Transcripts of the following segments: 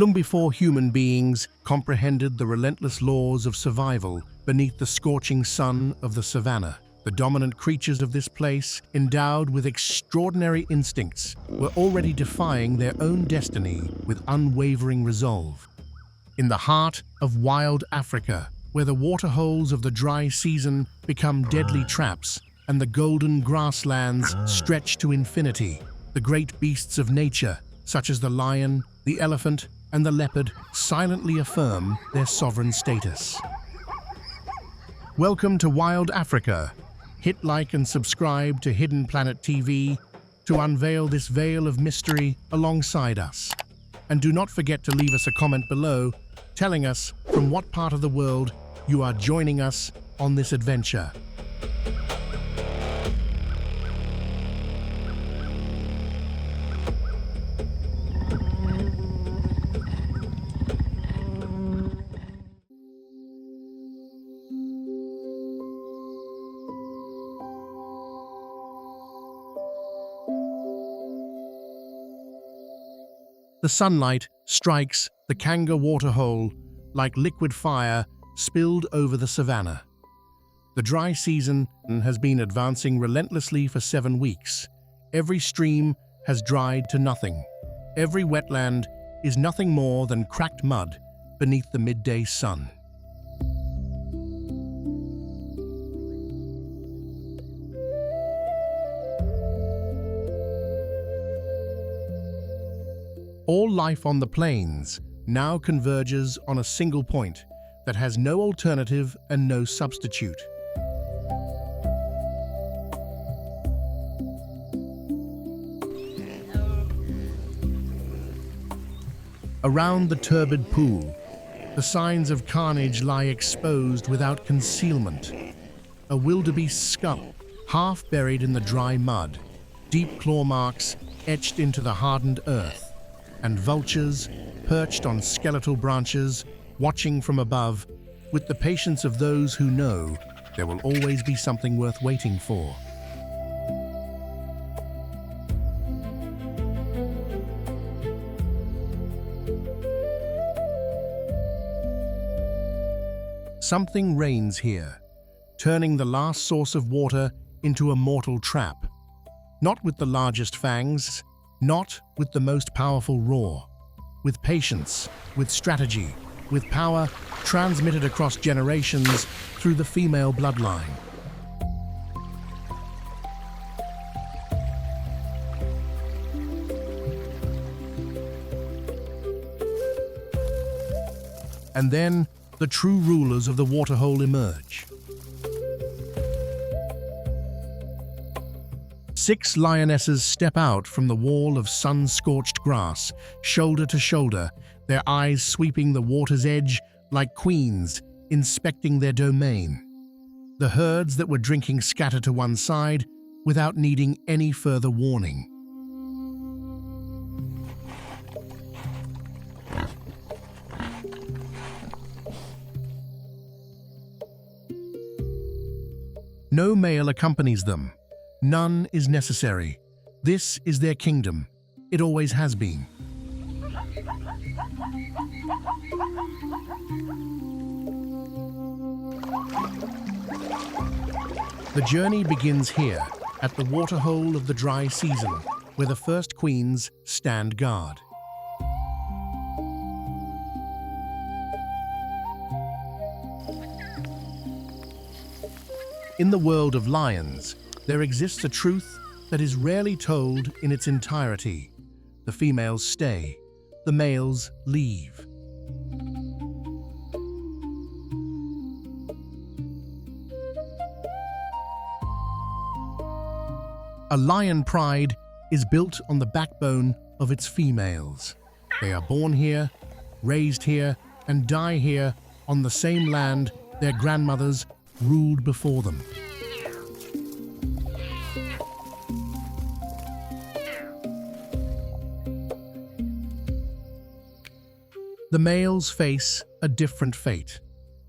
Long before human beings comprehended the relentless laws of survival beneath the scorching sun of the Savanna, the dominant creatures of this place, endowed with extraordinary instincts, were already defying their own destiny with unwavering resolve. In the heart of wild Africa, where the waterholes of the dry season become deadly traps and the golden grasslands stretch to infinity, the great beasts of nature, such as the lion, the elephant, and the leopard, silently affirm their sovereign status. Welcome to Wild Africa. Hit like and subscribe to Hidden Planet TV to unveil this veil of mystery alongside us. And do not forget to leave us a comment below telling us from what part of the world you are joining us on this adventure. The sunlight strikes the Kanga waterhole like liquid fire spilled over the Savanna. The dry season has been advancing relentlessly for 7 weeks. Every stream has dried to nothing. Every wetland is nothing more than cracked mud beneath the midday sun. All life on the plains now converges on a single point that has no alternative and no substitute. Around the turbid pool, the signs of carnage lie exposed without concealment. A wildebeest skull, half buried in the dry mud, deep claw marks etched into the hardened earth, and vultures perched on skeletal branches, watching from above, with the patience of those who know there will always be something worth waiting for. Something reigns here, turning the last source of water into a mortal trap. Not with the largest fangs, not with the most powerful roar. With patience, with strategy, with power transmitted across generations through the female bloodline. And then the true rulers of the waterhole emerge. 6 lionesses step out from the wall of sun-scorched grass, shoulder to shoulder, their eyes sweeping the water's edge like queens inspecting their domain. The herds that were drinking scatter to one side without needing any further warning. No male accompanies them. None is necessary. This is their kingdom. It always has been. The journey begins here, at the waterhole of the dry season, where the first queens stand guard. In the world of lions, there exists a truth that is rarely told in its entirety. The females stay, the males leave. A lion pride is built on the backbone of its females. They are born here, raised here, and die here on the same land their grandmothers ruled before them. The males face a different fate.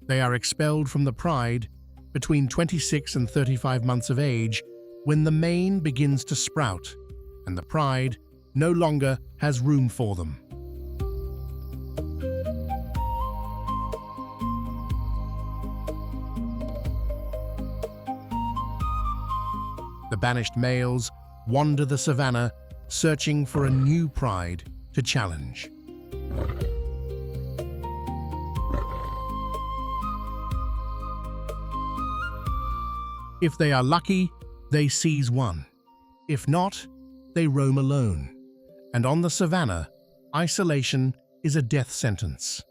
They are expelled from the pride between 26 and 35 months of age, when the mane begins to sprout and the pride no longer has room for them. The banished males wander the savanna, searching for a new pride to challenge. If they are lucky, they seize one. If not, they roam alone. And on the savanna, isolation is a death sentence.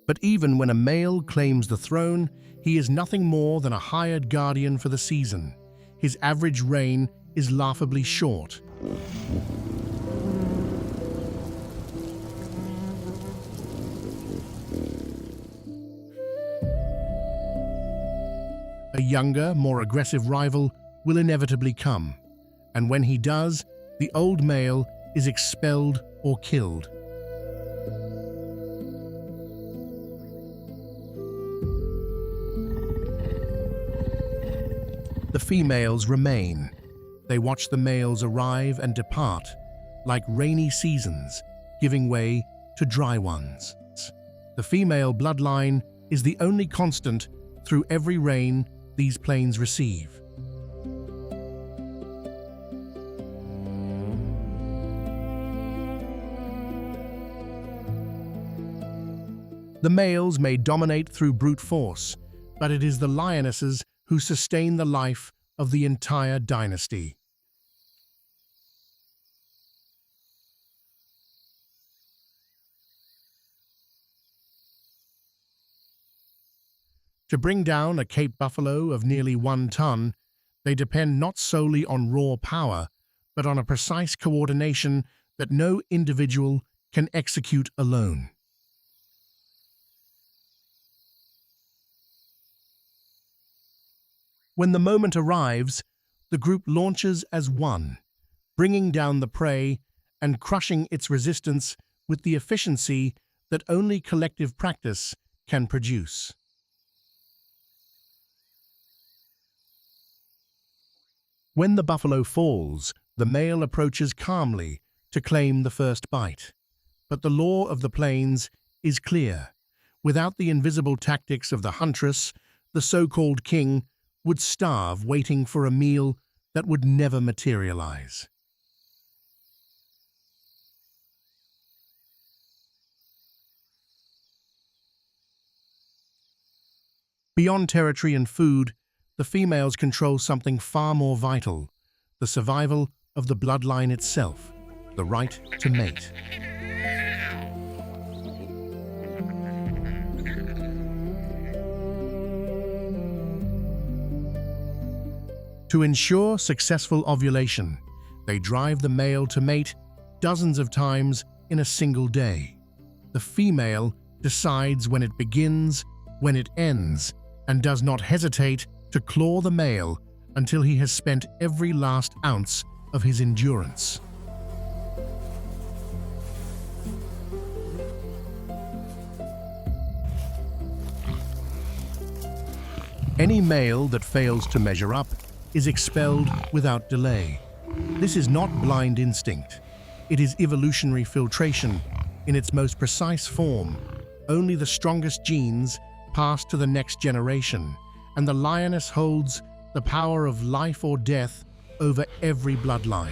But even when a male claims the throne, he is nothing more than a hired guardian for the season. His average reign is laughably short. A younger, more aggressive rival will inevitably come, and when he does, the old male is expelled or killed. The females remain. They watch the males arrive and depart, like rainy seasons, giving way to dry ones. The female bloodline is the only constant through every rain these plains receive. The males may dominate through brute force, but it is the lionesses who sustain the life of the entire dynasty. To bring down a Cape buffalo of nearly 1 ton, they depend not solely on raw power, but on a precise coordination that no individual can execute alone. When the moment arrives, the group launches as one, bringing down the prey and crushing its resistance with the efficiency that only collective practice can produce. When the buffalo falls, the male approaches calmly to claim the first bite. But the law of the plains is clear. Without the invisible tactics of the huntress, the so-called king would starve waiting for a meal that would never materialize. Beyond territory and food, the females control something far more vital, the survival of the bloodline itself, the right to mate. To ensure successful ovulation, they drive the male to mate dozens of times in a single day. The female decides when it begins, when it ends, and does not hesitate to claw the male until he has spent every last ounce of his endurance. Any male that fails to measure up is expelled without delay. This is not blind instinct. It is evolutionary filtration in its most precise form. Only the strongest genes pass to the next generation, and the lioness holds the power of life or death over every bloodline.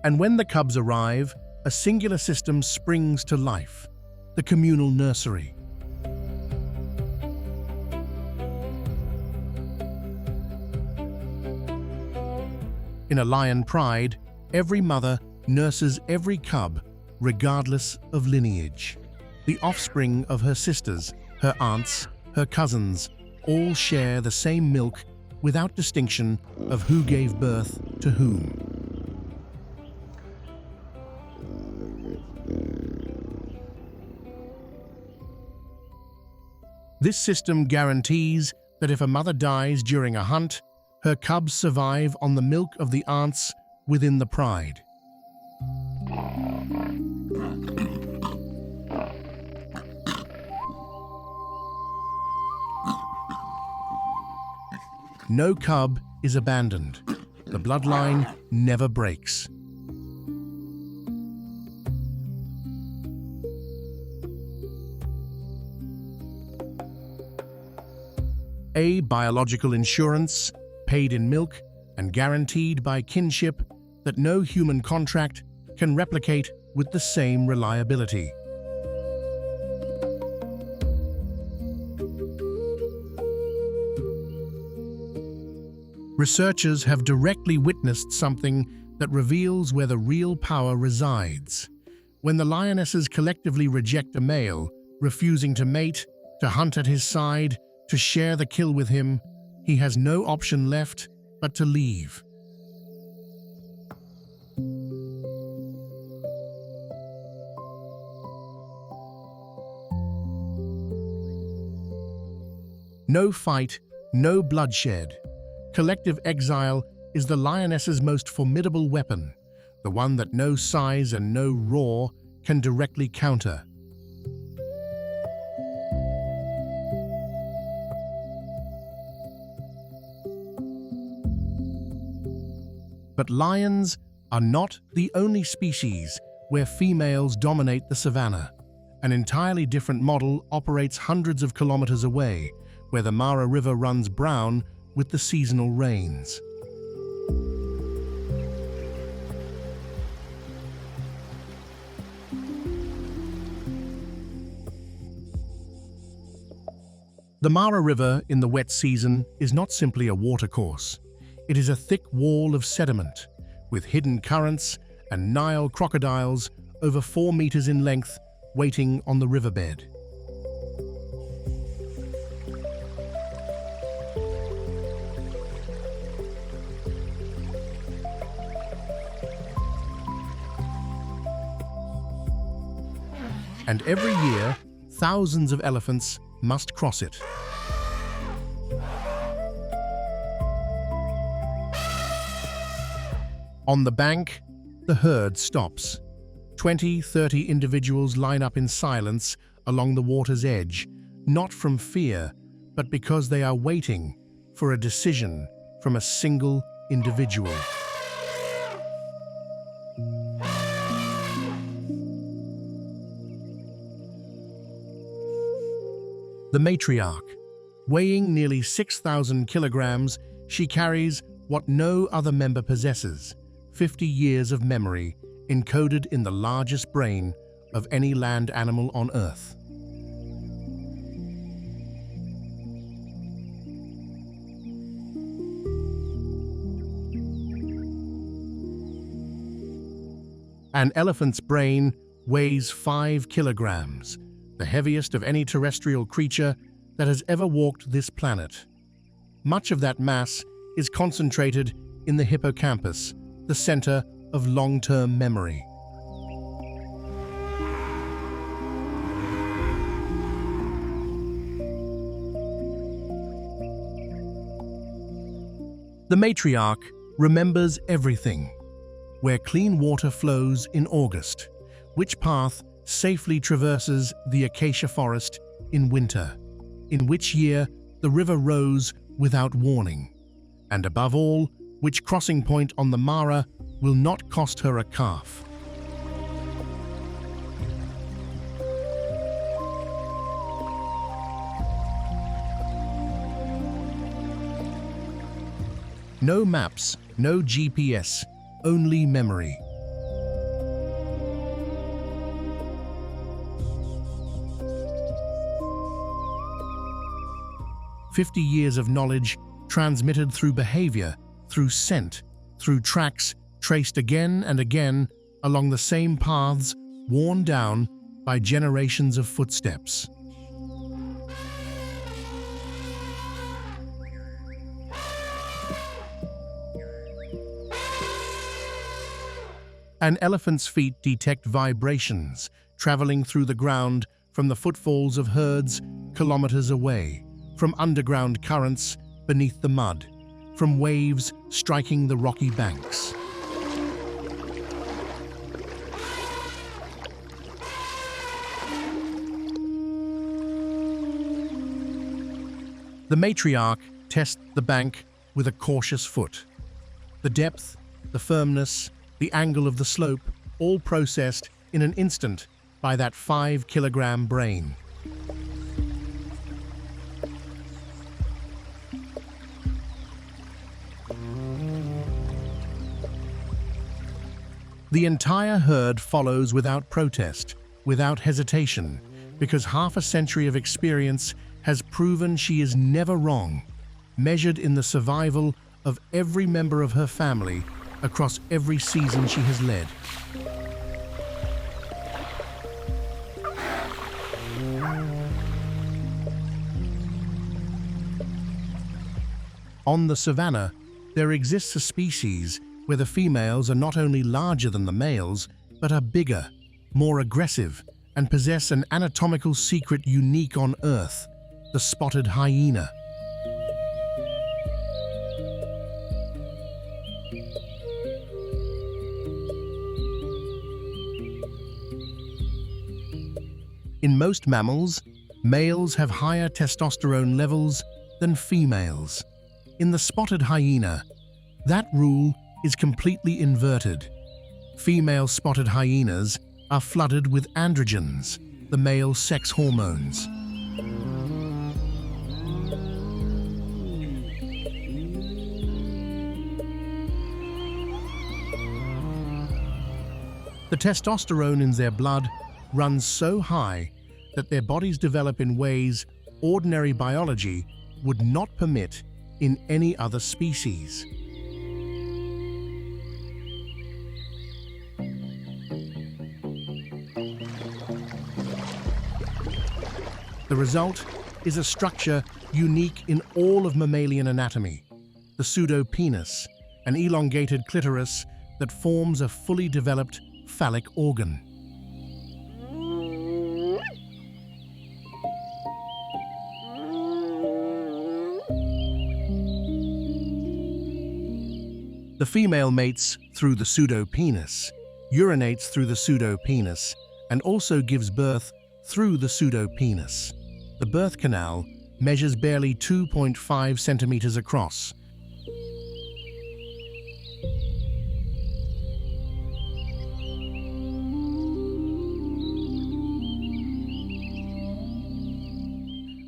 And when the cubs arrive, a singular system springs to life, the communal nursery. In a lion pride, every mother nurses every cub, regardless of lineage. The offspring of her sisters, her aunts, her cousins, all share the same milk without distinction of who gave birth to whom. This system guarantees that if a mother dies during a hunt, her cubs survive on the milk of the aunts within the pride. No cub is abandoned. The bloodline never breaks. A biological insurance, paid in milk and guaranteed by kinship that no human contract can replicate with the same reliability. Researchers have directly witnessed something that reveals where the real power resides. When the lionesses collectively reject a male, refusing to mate, to hunt at his side, to share the kill with him, he has no option left but to leave. No fight, no bloodshed. Collective exile is the lioness's most formidable weapon, the one that no size and no roar can directly counter. But lions are not the only species where females dominate the savanna. An entirely different model operates hundreds of kilometers away, where the Mara River runs brown with the seasonal rains. The Mara River in the wet season is not simply a watercourse. It is a thick wall of sediment, with hidden currents and Nile crocodiles over 4 meters in length waiting on the riverbed. And every year, thousands of elephants must cross it. On the bank, the herd stops. 20-30 individuals line up in silence along the water's edge, not from fear, but because they are waiting for a decision from a single individual. The matriarch. Weighing nearly 6,000 kilograms, she carries what no other member possesses: 50 years of memory encoded in the largest brain of any land animal on Earth. An elephant's brain weighs 5 kilograms, the heaviest of any terrestrial creature that has ever walked this planet. Much of that mass is concentrated in the hippocampus, the center of long-term memory. The matriarch remembers everything: where clean water flows in August, which path safely traverses the acacia forest in winter, in which year the river rose without warning, and above all, which crossing point on the Mara will not cost her a calf. No maps, no GPS, only memory. "50 years of knowledge transmitted through behavior, through scent, through tracks traced again and again along the same paths worn down by generations of footsteps." An elephant's feet detect vibrations traveling through the ground from the footfalls of herds kilometers away, from underground currents beneath the mud, from waves striking the rocky banks. The matriarch tests the bank with a cautious foot. The depth, the firmness, the angle of the slope, all processed in an instant by that 5-kilogram brain. The entire herd follows without protest, without hesitation, because half a century of experience has proven she is never wrong, measured in the survival of every member of her family across every season she has led. On the Savanna, there exists a species where the females are not only larger than the males, but are bigger, more aggressive, and possess an anatomical secret unique on Earth, the spotted hyena. In most mammals, males have higher testosterone levels than females. In the spotted hyena, that rule is completely inverted. Female spotted hyenas are flooded with androgens, the male sex hormones. The testosterone in their blood runs so high that their bodies develop in ways ordinary biology would not permit in any other species. The result is a structure unique in all of mammalian anatomy, the pseudopenis, an elongated clitoris that forms a fully developed phallic organ. The female mates through the pseudopenis, urinates through the pseudopenis, and also gives birth through the pseudopenis. The birth canal measures barely 2.5 centimeters across.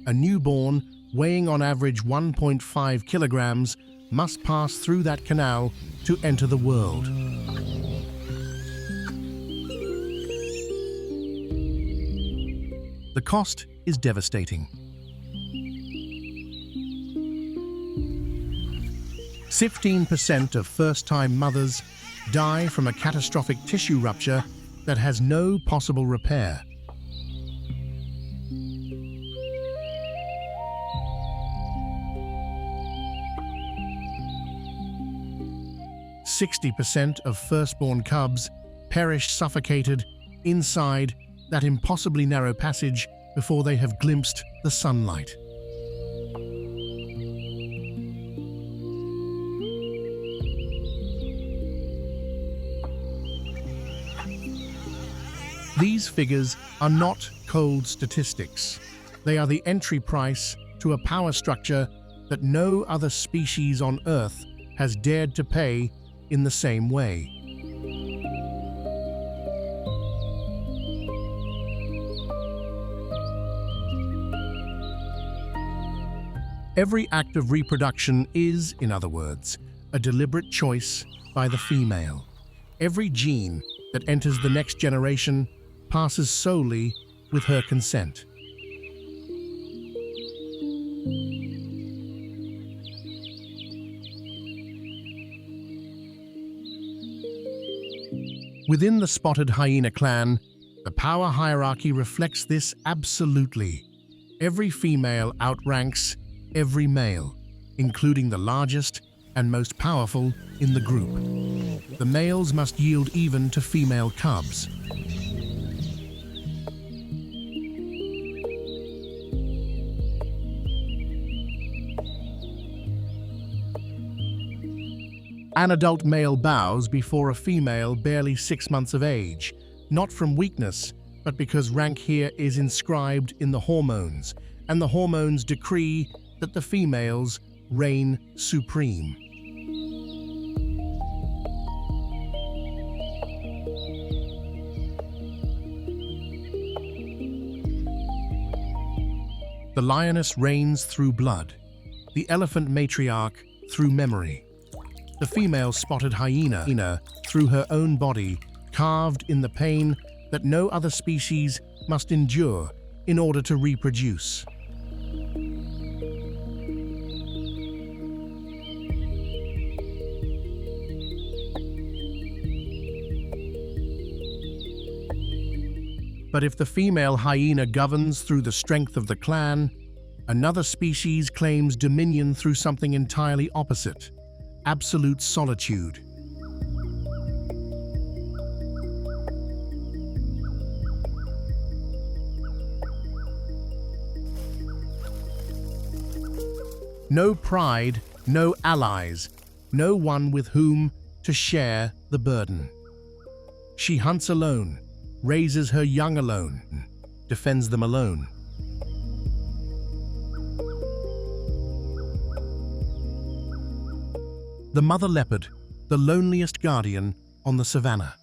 A newborn, weighing on average 1.5 kilograms, must pass through that canal to enter the world. The cost is devastating. 15% of first-time mothers die from a catastrophic tissue rupture that has no possible repair. %60 of firstborn cubs perish suffocated inside that impossibly narrow passage before they have glimpsed the sunlight. These figures are not cold statistics. They are the entry price to a power structure that no other species on Earth has dared to pay in the same way. Every act of reproduction is, in other words, a deliberate choice by the female. Every gene that enters the next generation passes solely with her consent. Within the spotted hyena clan, the power hierarchy reflects this absolutely. Every female outranks every male, including the largest and most powerful in the group. The males must yield even to female cubs. An adult male bows before a female barely 6 months of age, not from weakness, but because rank here is inscribed in the hormones, and the hormones decree that the females reign supreme. The lioness reigns through blood, the elephant matriarch through memory. The female spotted hyena through her own body, carved in the pain that no other species must endure in order to reproduce. But if the female hyena governs through the strength of the clan, another species claims dominion through something entirely opposite: absolute solitude. No pride, no allies, no one with whom to share the burden. She hunts alone, raises her young alone, defends them alone. The mother leopard, the loneliest guardian on the savanna.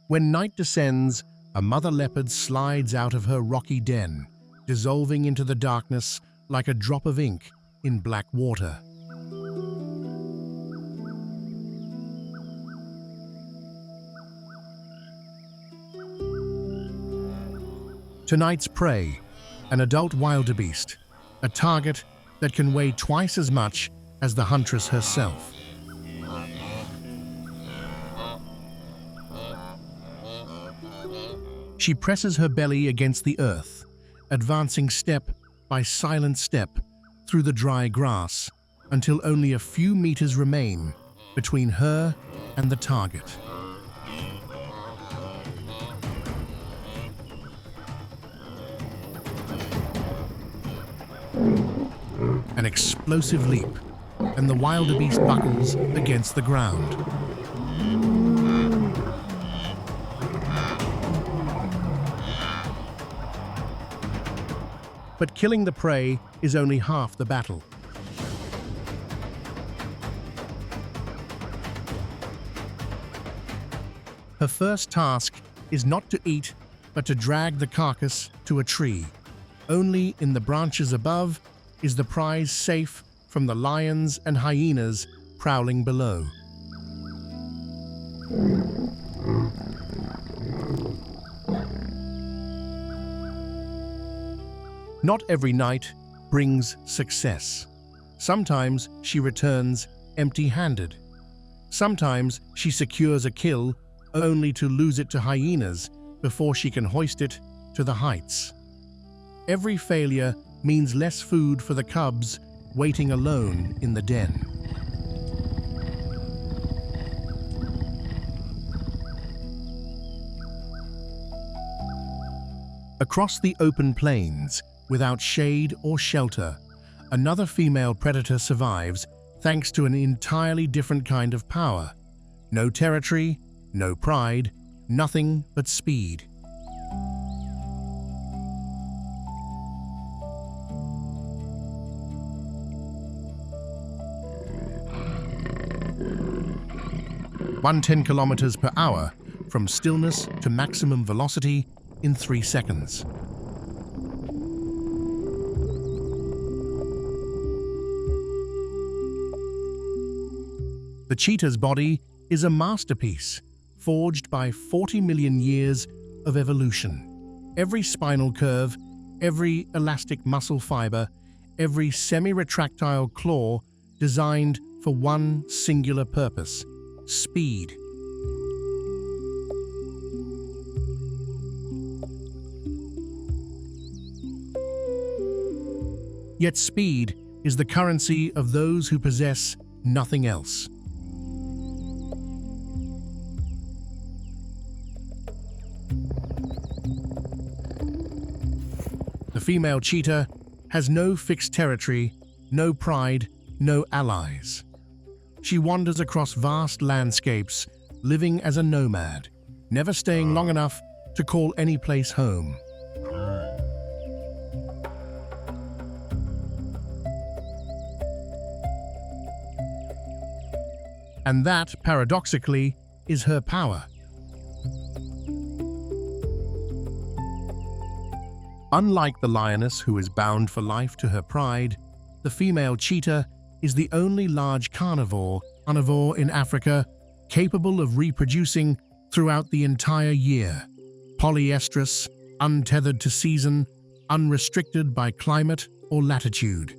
When night descends, a mother leopard slides out of her rocky den, dissolving into the darkness like a drop of ink in black water. Tonight's prey, an adult wildebeest, a target that can weigh twice as much as the huntress herself. She presses her belly against the earth, advancing step by silent step through the dry grass until only a few meters remain between her and the target. An explosive leap, and the wildebeest buckles against the ground. But killing the prey is only half the battle. Her first task is not to eat, but to drag the carcass to a tree. Only in the branches above is the prize safe from the lions and hyenas prowling below. Not every night brings success. Sometimes she returns empty-handed. Sometimes she secures a kill only to lose it to hyenas before she can hoist it to the heights. Every failure means less food for the cubs waiting alone in the den. Across the open plains, without shade or shelter, another female predator survives thanks to an entirely different kind of power. No territory, no pride, nothing but speed. Run 10 kilometers per hour from stillness to maximum velocity in 3 seconds. The cheetah's body is a masterpiece, forged by 40 million years of evolution. Every spinal curve, every elastic muscle fiber, every semi-retractile claw designed for one singular purpose: speed. Yet speed is the currency of those who possess nothing else. The female cheetah has no fixed territory, no pride, no allies. She wanders across vast landscapes, living as a nomad, never staying long enough to call any place home. And that, paradoxically, is her power. Unlike the lioness who is bound for life to her pride, the female cheetah is the only large carnivore in Africa capable of reproducing throughout the entire year. Polyestrous, untethered to season, unrestricted by climate or latitude.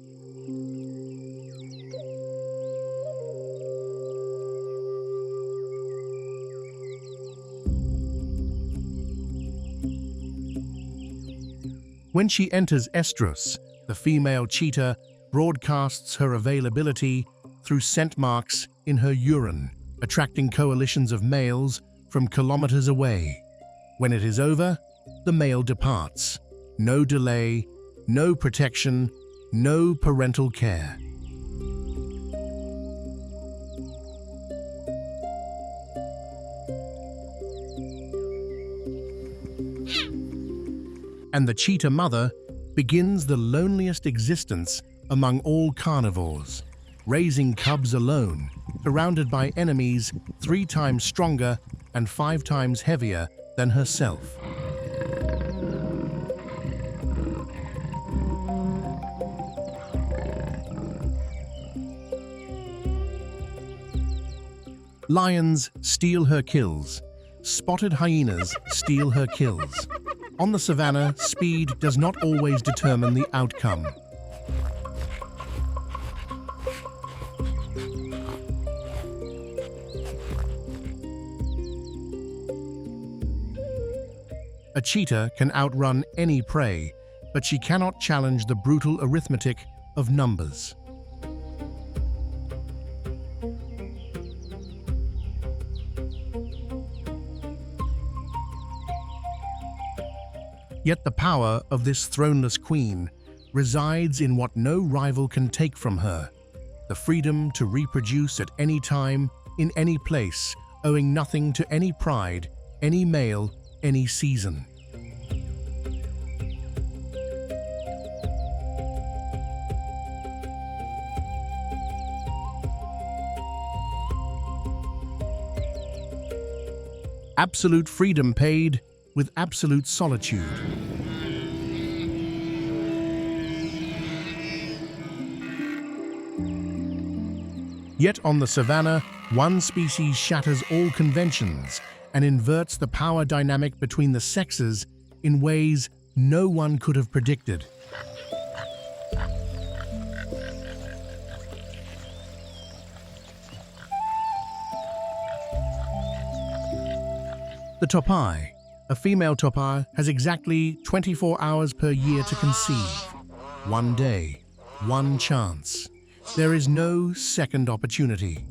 When she enters estrus, the female cheetah broadcasts her availability through scent marks in her urine, attracting coalitions of males from kilometers away. When it is over, the male departs. No delay, no protection, no parental care. And the cheetah mother begins the loneliest existence among all carnivores, raising cubs alone, surrounded by enemies 3 times stronger and 5 times heavier than herself. Lions steal her kills. Spotted hyenas steal her kills. On the savannah, speed does not always determine the outcome. A cheetah can outrun any prey, but she cannot challenge the brutal arithmetic of numbers. Yet the power of this throneless queen resides in what no rival can take from her: the freedom to reproduce at any time, in any place, owing nothing to any pride, any male, any season. Absolute freedom paid with absolute solitude. Yet on the savannah, one species shatters all conventions and inverts the power dynamic between the sexes in ways no one could have predicted. The topai. A female topai has exactly 24 hours per year to conceive. 1 day, 1 chance. There is no second opportunity.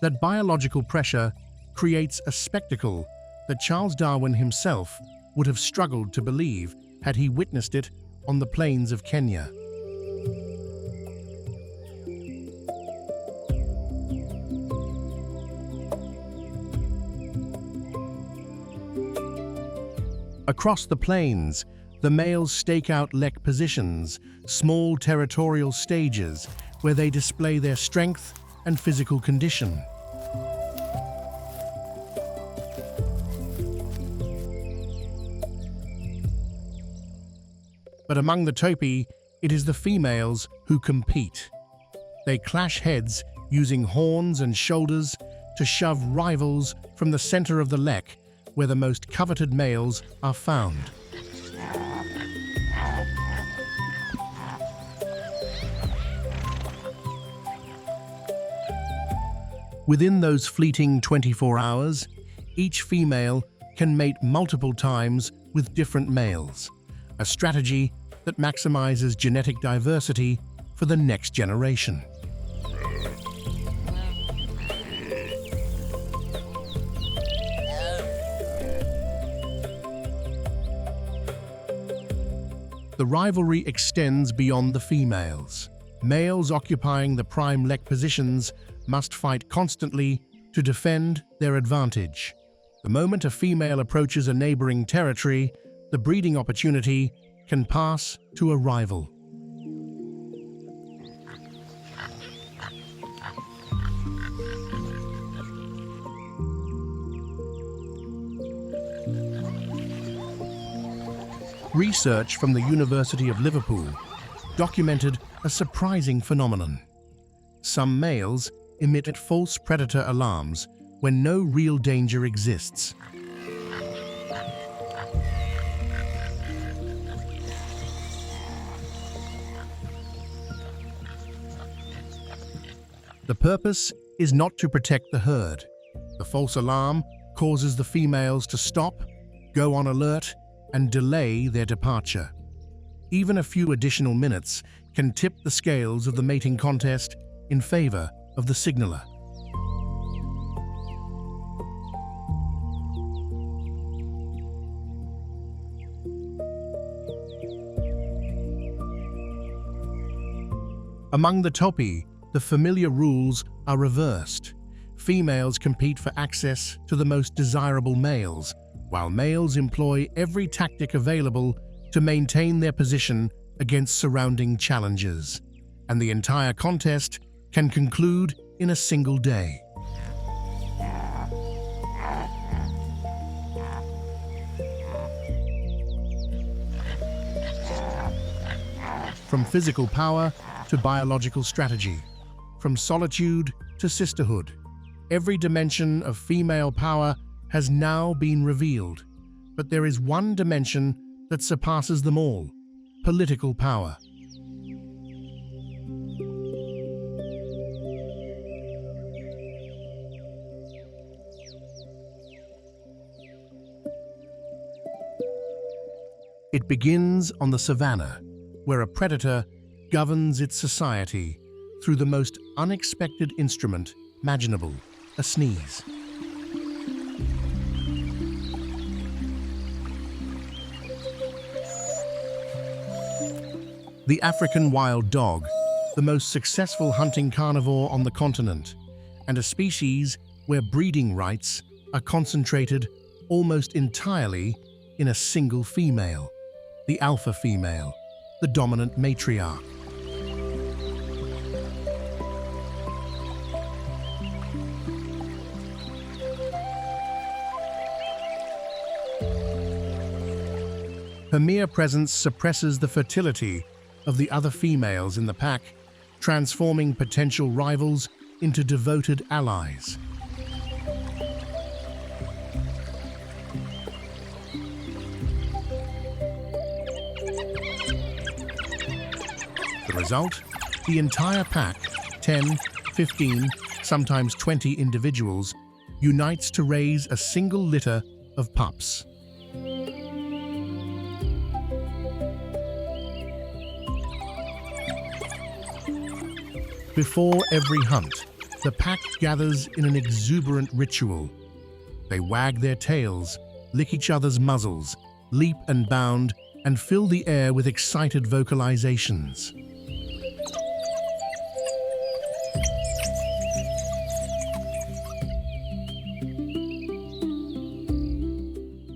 That biological pressure creates a spectacle that Charles Darwin himself would have struggled to believe had he witnessed it on the plains of Kenya. Across the plains, the males stake out lek positions, small territorial stages where they display their strength and physical condition. But among the topi, it is the females who compete. They clash heads using horns and shoulders to shove rivals from the center of the lek, where the most coveted males are found. Within those fleeting 24 hours, each female can mate multiple times with different males, a strategy that maximizes genetic diversity for the next generation. The rivalry extends beyond the females. Males occupying the prime lek positions must fight constantly to defend their advantage. The moment a female approaches a neighboring territory, the breeding opportunity can pass to a rival. Research from the University of Liverpool documented a surprising phenomenon. Some males emit false predator alarms when no real danger exists. The purpose is not to protect the herd. The false alarm causes the females to stop, go on alert, and delay their departure. Even a few additional minutes can tip the scales of the mating contest in favor of the signaler. Among the topi, the familiar rules are reversed. Females compete for access to the most desirable males, while males employ every tactic available to maintain their position against surrounding challenges. And the entire contest can conclude in a single day. From physical power to biological strategy, from solitude to sisterhood, every dimension of female power has now been revealed. But there is one dimension that surpasses them all: political power. It begins on the Savanna, where a predator governs its society through the most unexpected instrument imaginable: a sneeze. The African wild dog, the most successful hunting carnivore on the continent, and a species where breeding rights are concentrated almost entirely in a single female, the alpha female, the dominant matriarch. Her mere presence suppresses the fertility of the other females in the pack, transforming potential rivals into devoted allies. The result? The entire pack, 10, 15, sometimes 20 individuals, unites to raise a single litter of pups. Before every hunt, the pack gathers in an exuberant ritual. They wag their tails, lick each other's muzzles, leap and bound, and fill the air with excited vocalizations.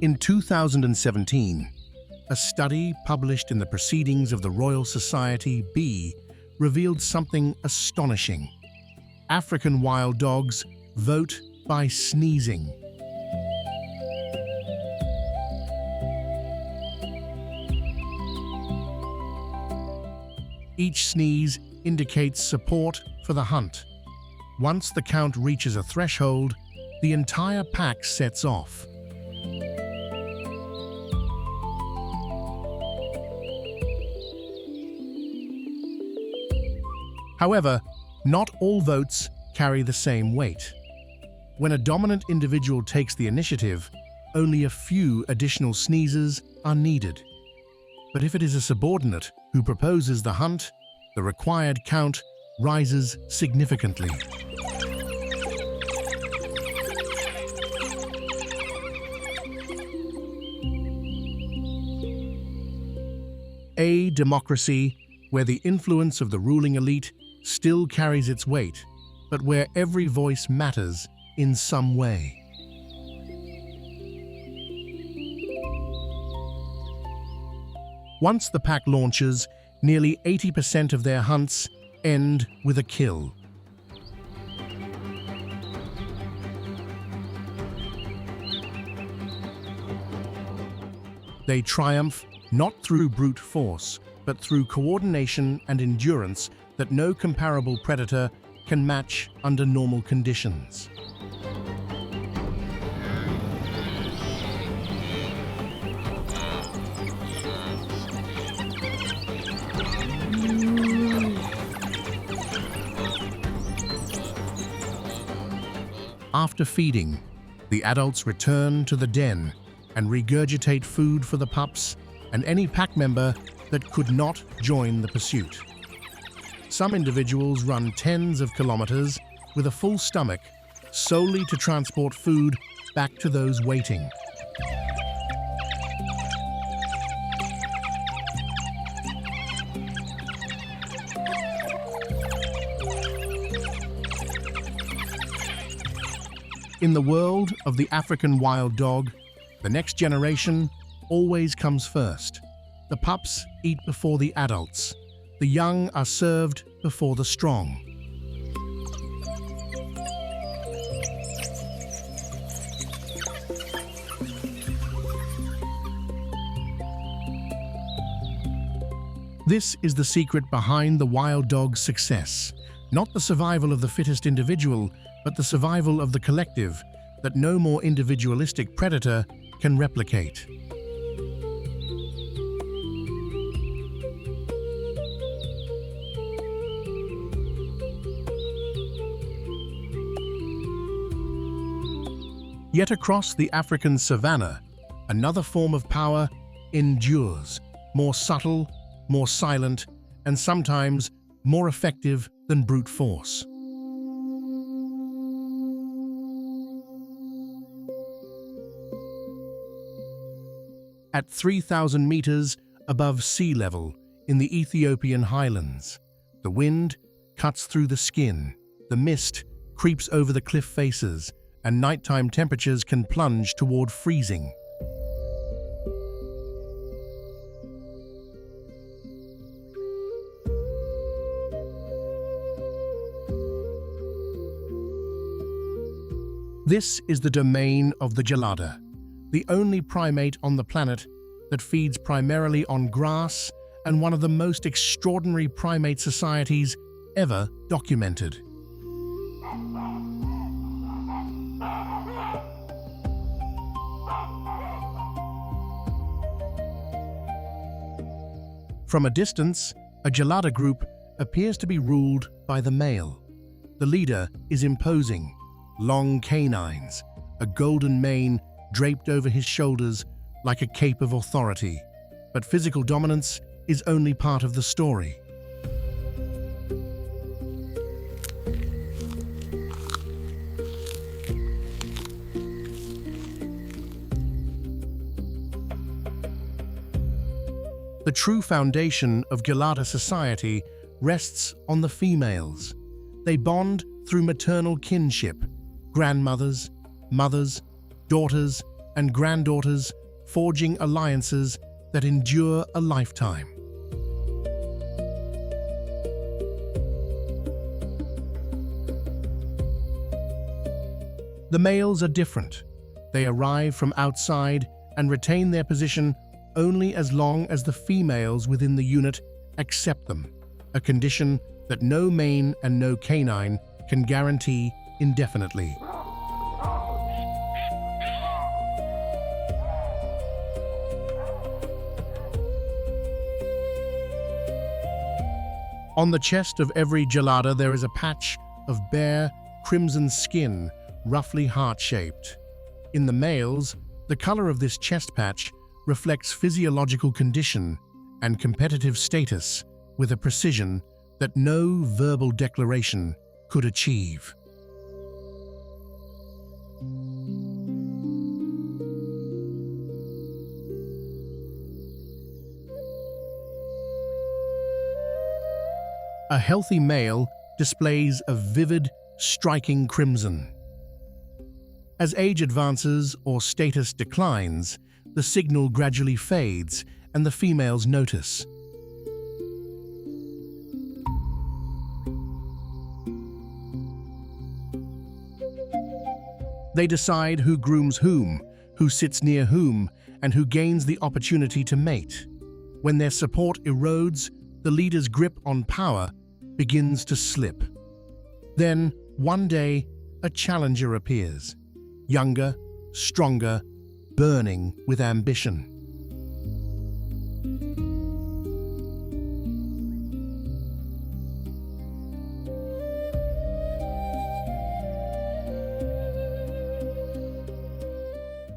In 2017, a study published in the Proceedings of the Royal Society B revealed something astonishing. African wild dogs vote by sneezing. Each sneeze indicates support for the hunt. Once the count reaches a threshold, the entire pack sets off. However, not all votes carry the same weight. When a dominant individual takes the initiative, only a few additional sneezes are needed. But if it is a subordinate who proposes the hunt, the required count rises significantly. A democracy where the influence of the ruling elite still carries its weight, but where every voice matters in some way. Once the pack launches, nearly 80% of their hunts end with a kill. They triumph not through brute force, but through coordination and endurance that no comparable predator can match under normal conditions. After feeding, the adults return to the den and regurgitate food for the pups and any pack member that could not join the pursuit. Some individuals run tens of kilometers with a full stomach solely to transport food back to those waiting. In the world of the African wild dog, the next generation always comes first. The pups eat before the adults. The young are served before the strong. This is the secret behind the wild dog's success. Not the survival of the fittest individual, but the survival of the collective that no more individualistic predator can replicate. Yet across the African savanna, another form of power endures, more subtle, more silent, and sometimes more effective than brute force. At 3,000 meters above sea level in the Ethiopian highlands, the wind cuts through the skin, the mist creeps over the cliff faces, and nighttime temperatures can plunge toward freezing. This is the domain of the gelada, the only primate on the planet that feeds primarily on grass and one of the most extraordinary primate societies ever documented. From a distance, a gelada group appears to be ruled by the male. The leader is imposing, long canines, a golden mane draped over his shoulders like a cape of authority. But physical dominance is only part of the story. The true foundation of gelada society rests on the females. They bond through maternal kinship. Grandmothers, mothers, daughters, and granddaughters forging alliances that endure a lifetime. The males are different. They arrive from outside and retain their position only as long as the females within the unit accept them, a condition that no mane and no canine can guarantee indefinitely. On the chest of every gelada there is a patch of bare, crimson skin, roughly heart-shaped. In the males, the color of this chest patch reflects physiological condition and competitive status with a precision that no verbal declaration could achieve. A healthy male displays a vivid, striking crimson. As age advances or status declines, the signal gradually fades and the females notice. They decide who grooms whom, who sits near whom, and who gains the opportunity to mate. When their support erodes, the leader's grip on power begins to slip. Then, one day, a challenger appears, younger, stronger, burning with ambition.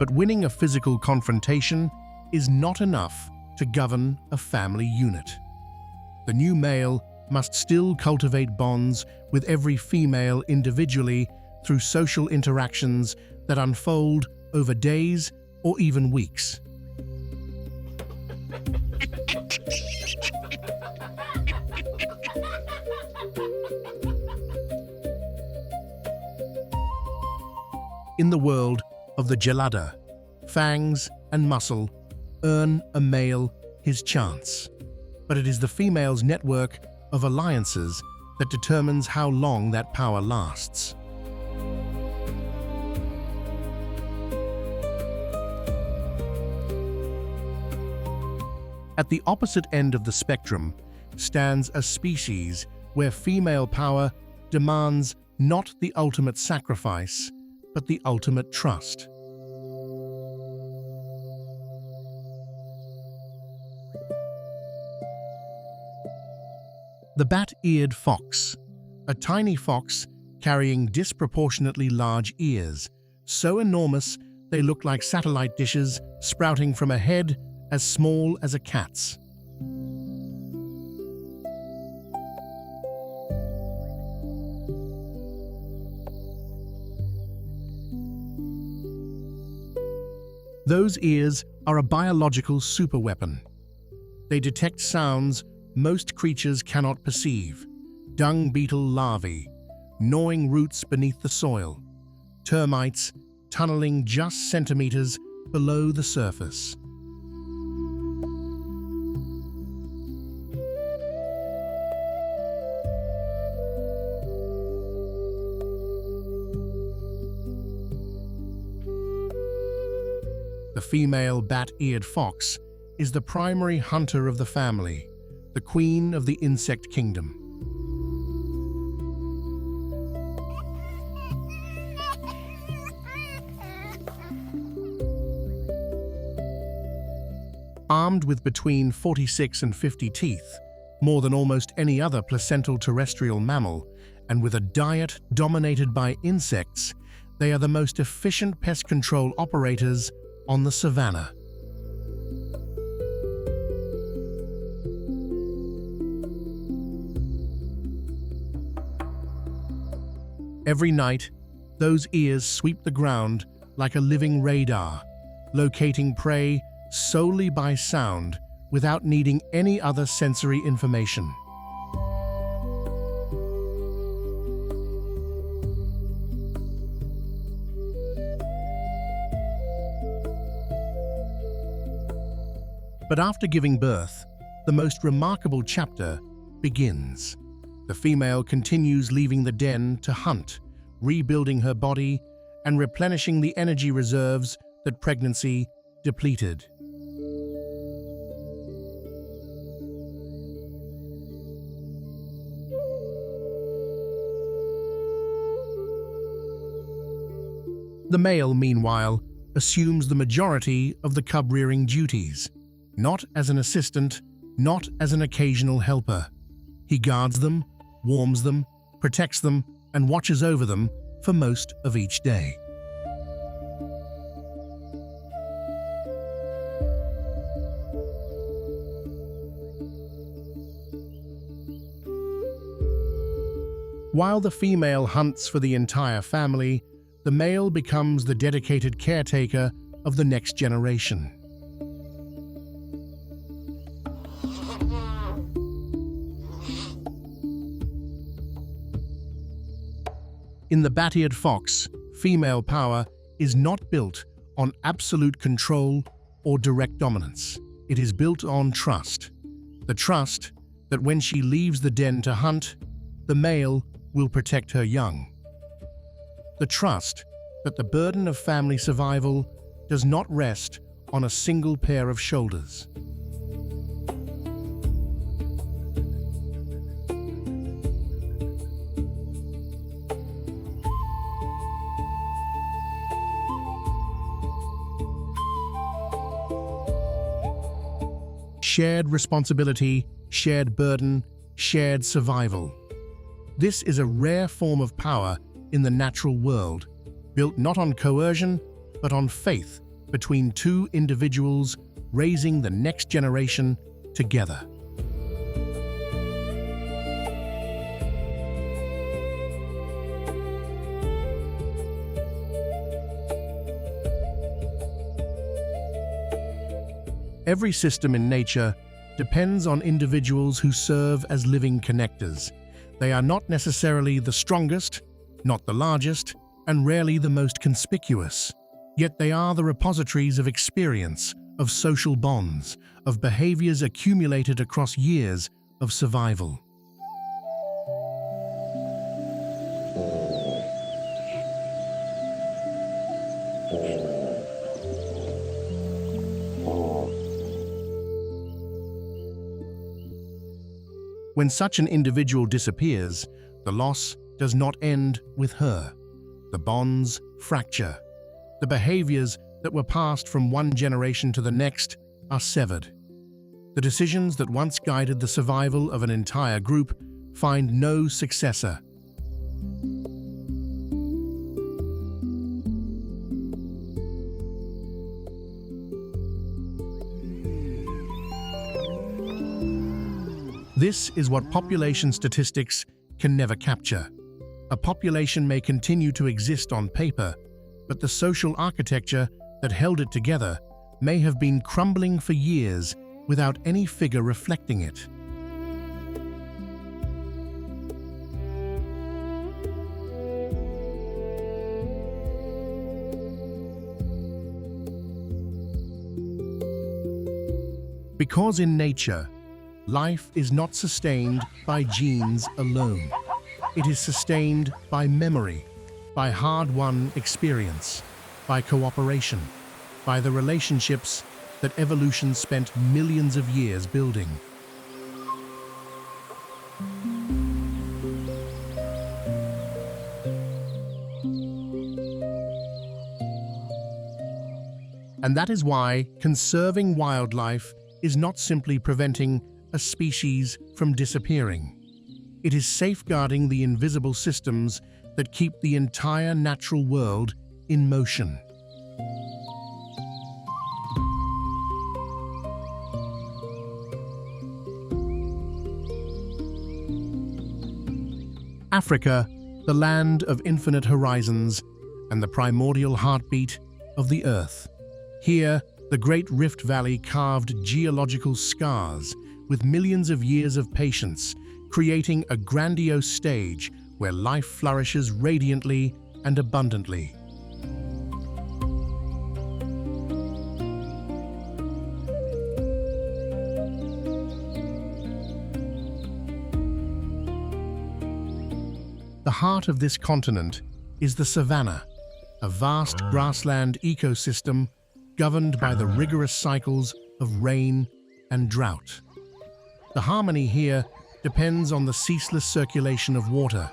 But winning a physical confrontation is not enough to govern a family unit. The new male must still cultivate bonds with every female individually through social interactions that unfold over days or even weeks. In the world of the gelada, fangs and muscle earn a male his chance. But it is the female's network of alliances that determines how long that power lasts. At the opposite end of the spectrum stands a species where female power demands not the ultimate sacrifice, but the ultimate trust. The bat-eared fox, a tiny fox carrying disproportionately large ears, so enormous they look like satellite dishes sprouting from a head as small as a cat's. Those ears are a biological superweapon. They detect sounds most creatures cannot perceive: dung beetle larvae, gnawing roots beneath the soil, termites tunneling just centimeters below the surface. The female bat-eared fox is the primary hunter of the family, the queen of the insect kingdom. Armed with between 46 and 50 teeth, more than almost any other placental terrestrial mammal, and with a diet dominated by insects, they are the most efficient pest control operators on the Savanna. Every night, those ears sweep the ground like a living radar, locating prey solely by sound without needing any other sensory information. But after giving birth, the most remarkable chapter begins. The female continues leaving the den to hunt, rebuilding her body and replenishing the energy reserves that pregnancy depleted. The male, meanwhile, assumes the majority of the cub-rearing duties, not as an assistant, not as an occasional helper. He guards them, warms them, protects them, and watches over them for most of each day. While the female hunts for the entire family, the male becomes the dedicated caretaker of the next generation. In the bat-eared fox, female power is not built on absolute control or direct dominance. It is built on trust. The trust that when she leaves the den to hunt, the male will protect her young. The trust that the burden of family survival does not rest on a single pair of shoulders. shared responsibility, shared burden, shared survival. This is a rare form of power in the natural world, built not on coercion, but on faith between two individuals raising the next generation together. Every system in nature depends on individuals who serve as living connectors. They are not necessarily the strongest, not the largest, and rarely the most conspicuous. Yet they are the repositories of experience, of social bonds, of behaviors accumulated across years of survival. When such an individual disappears, the loss does not end with her. The bonds fracture. The behaviors that were passed from one generation to the next are severed. The decisions that once guided the survival of an entire group find no successor. This is what population statistics can never capture. A population may continue to exist on paper, but the social architecture that held it together may have been crumbling for years without any figure reflecting it. Because in nature, life is not sustained by genes alone. It is sustained by memory, by hard-won experience, by cooperation, by the relationships that evolution spent millions of years building. And that is why conserving wildlife is not simply preventing a species from disappearing. It is safeguarding the invisible systems that keep the entire natural world in motion. Africa, the land of infinite horizons and the primordial heartbeat of the Earth. Here, the Great Rift Valley carved geological scars with millions of years of patience, creating a grandiose stage where life flourishes radiantly and abundantly. The heart of this continent is the Savanna, a vast grassland ecosystem governed by the rigorous cycles of rain and drought. The harmony here depends on the ceaseless circulation of water.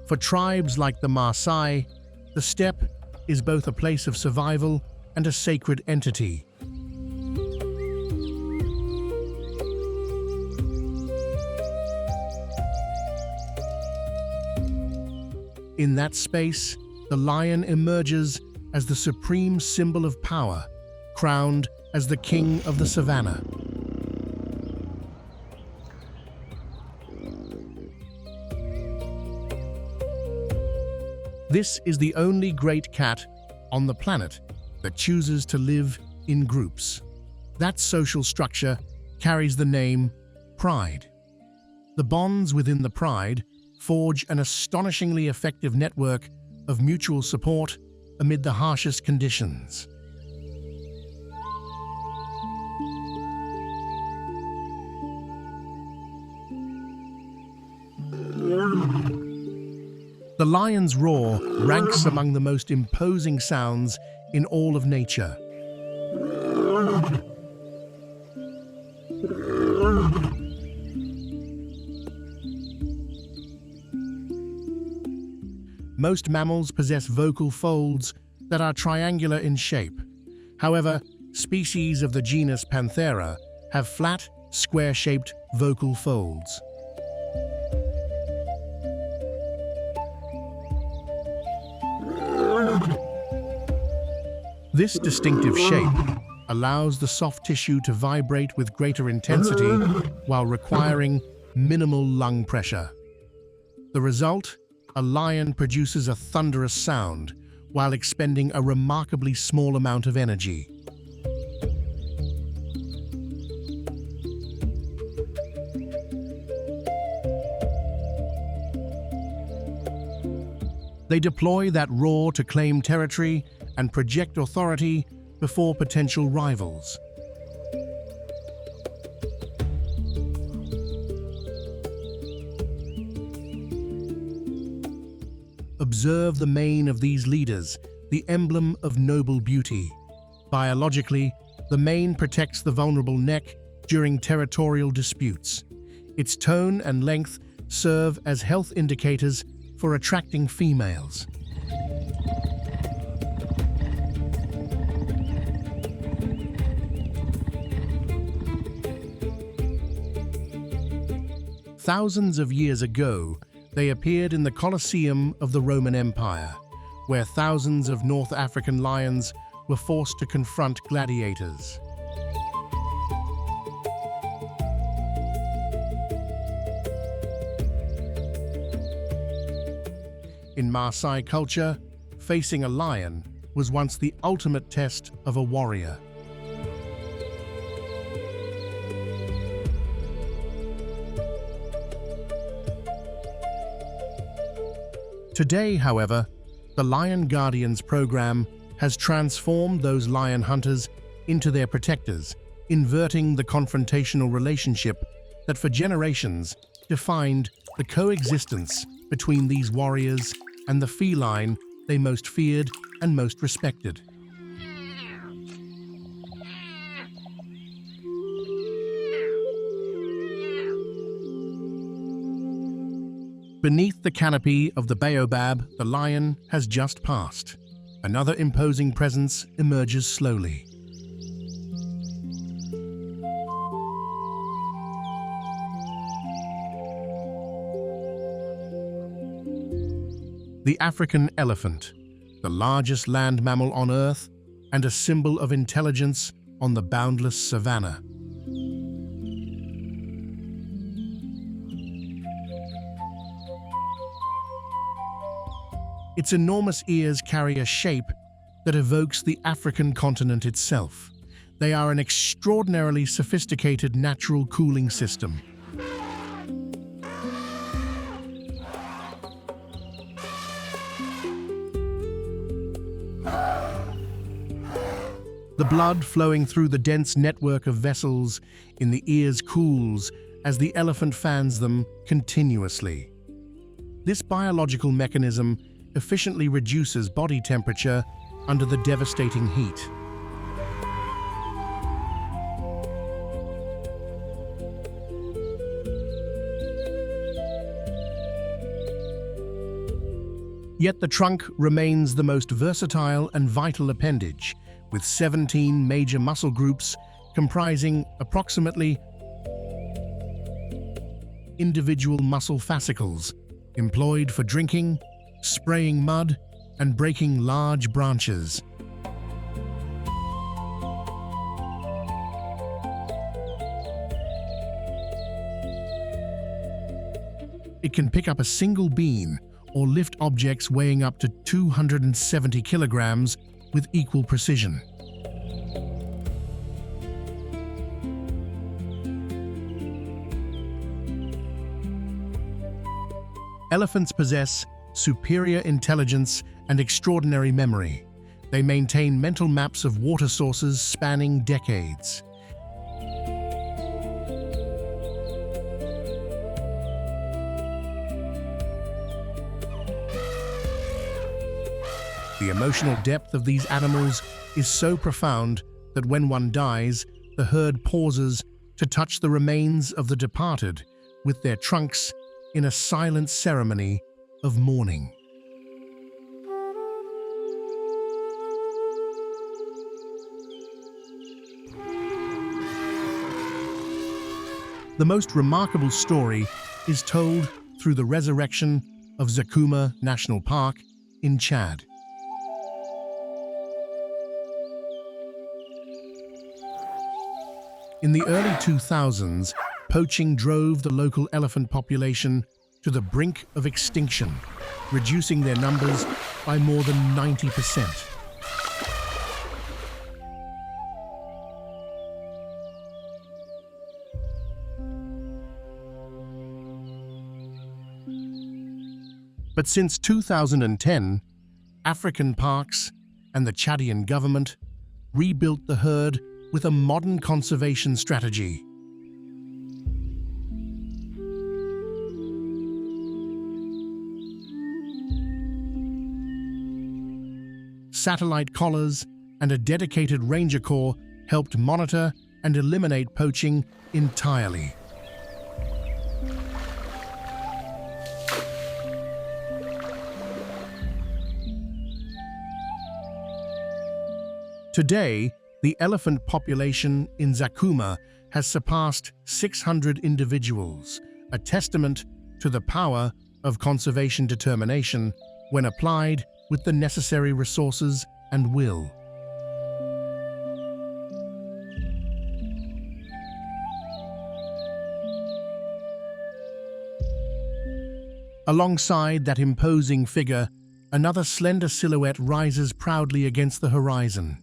For tribes like the Maasai, the steppe is both a place of survival and a sacred entity. In that space, the lion emerges as the supreme symbol of power, crowned as the king of the Savanna. This is the only great cat on the planet that chooses to live in groups. That social structure carries the name pride. The bonds within the pride forge an astonishingly effective network of mutual support amid the harshest conditions. The lion's roar ranks among the most imposing sounds in all of nature. Most mammals possess vocal folds that are triangular in shape. However, species of the genus Panthera have flat, square-shaped vocal folds. This distinctive shape allows the soft tissue to vibrate with greater intensity while requiring minimal lung pressure. The result? A lion produces a thunderous sound while expending a remarkably small amount of energy. They deploy that roar to claim territory and project authority before potential rivals. Observe the mane of these leaders, the emblem of noble beauty. Biologically, the mane protects the vulnerable neck during territorial disputes. Its tone and length serve as health indicators for attracting females. Thousands of years ago, they appeared in the Colosseum of the Roman Empire, where thousands of North African lions were forced to confront gladiators. In Maasai culture, facing a lion was once the ultimate test of a warrior. Today, however, the Lion Guardians program has transformed those lion hunters into their protectors, inverting the confrontational relationship that for generations defined the coexistence between these warriors and the feline they most feared and most respected. Beneath the canopy of the baobab, the lion has just passed. Another imposing presence emerges slowly. The African elephant, the largest land mammal on Earth and a symbol of intelligence on the boundless savanna. Its enormous ears carry a shape that evokes the African continent itself. They are an extraordinarily sophisticated natural cooling system. The blood flowing through the dense network of vessels in the ears cools as the elephant fans them continuously. This biological mechanism efficiently reduces body temperature under the devastating heat. Yet the trunk remains the most versatile and vital appendage, with 17 major muscle groups comprising approximately individual muscle fascicles employed for drinking, spraying mud, and breaking large branches. It can pick up a single bean or lift objects weighing up to 270 kilograms with equal precision. Elephants possess superior intelligence and extraordinary memory. They maintain mental maps of water sources spanning decades. The emotional depth of these animals is so profound that when one dies, the herd pauses to touch the remains of the departed with their trunks in a silent ceremony of mourning. The most remarkable story is told through the resurrection of Zakuma National Park in Chad. In the early 2000s, poaching drove the local elephant population to the brink of extinction, reducing their numbers by more than 90%. But since 2010, African parks and the Chadian government rebuilt the herd with a modern conservation strategy. Satellite collars and a dedicated ranger corps helped monitor and eliminate poaching entirely. Today, the elephant population in Zakuma has surpassed 600 individuals, a testament to the power of conservation determination when applied with the necessary resources and will. Alongside that imposing figure, another slender silhouette rises proudly against the horizon.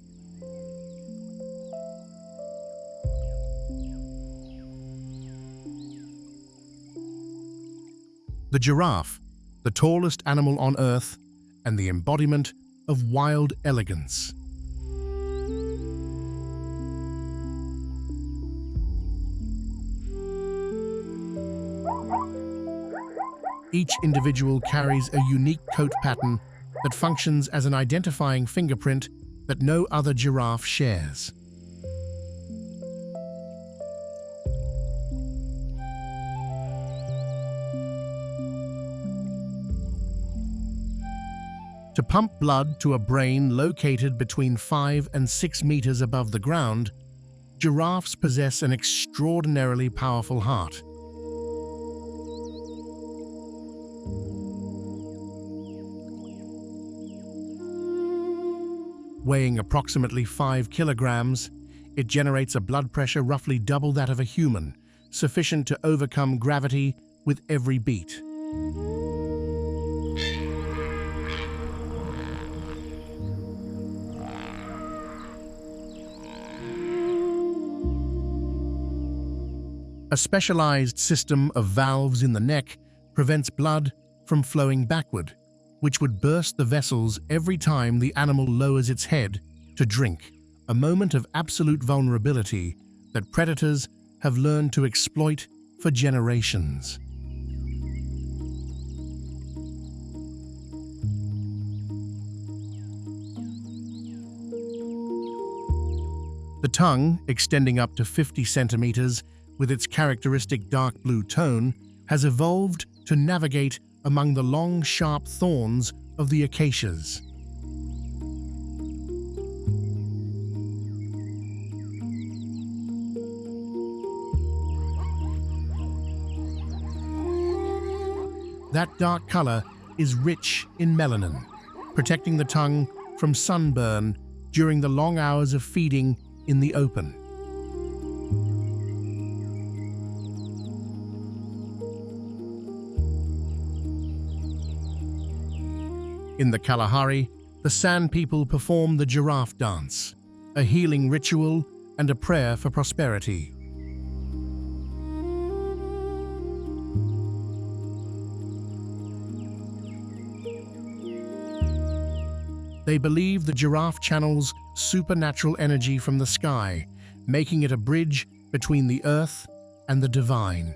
The giraffe, the tallest animal on Earth and the embodiment of wild elegance. Each individual carries a unique coat pattern that functions as an identifying fingerprint that no other giraffe shares. To pump blood to a brain located between 5 and 6 meters above the ground, giraffes possess an extraordinarily powerful heart. Weighing approximately 5 kilograms, it generates a blood pressure roughly double that of a human, sufficient to overcome gravity with every beat. A specialized system of valves in the neck prevents blood from flowing backward, which would burst the vessels every time the animal lowers its head to drink, a moment of absolute vulnerability that predators have learned to exploit for generations. The tongue, extending up to 50 centimeters, with its characteristic dark blue tone, has evolved to navigate among the long, sharp thorns of the acacias. That dark color is rich in melanin, protecting the tongue from sunburn during the long hours of feeding in the open. In the Kalahari, the Sand people perform the giraffe dance, a healing ritual and a prayer for prosperity. They believe the giraffe channels supernatural energy from the sky, making it a bridge between the earth and the divine.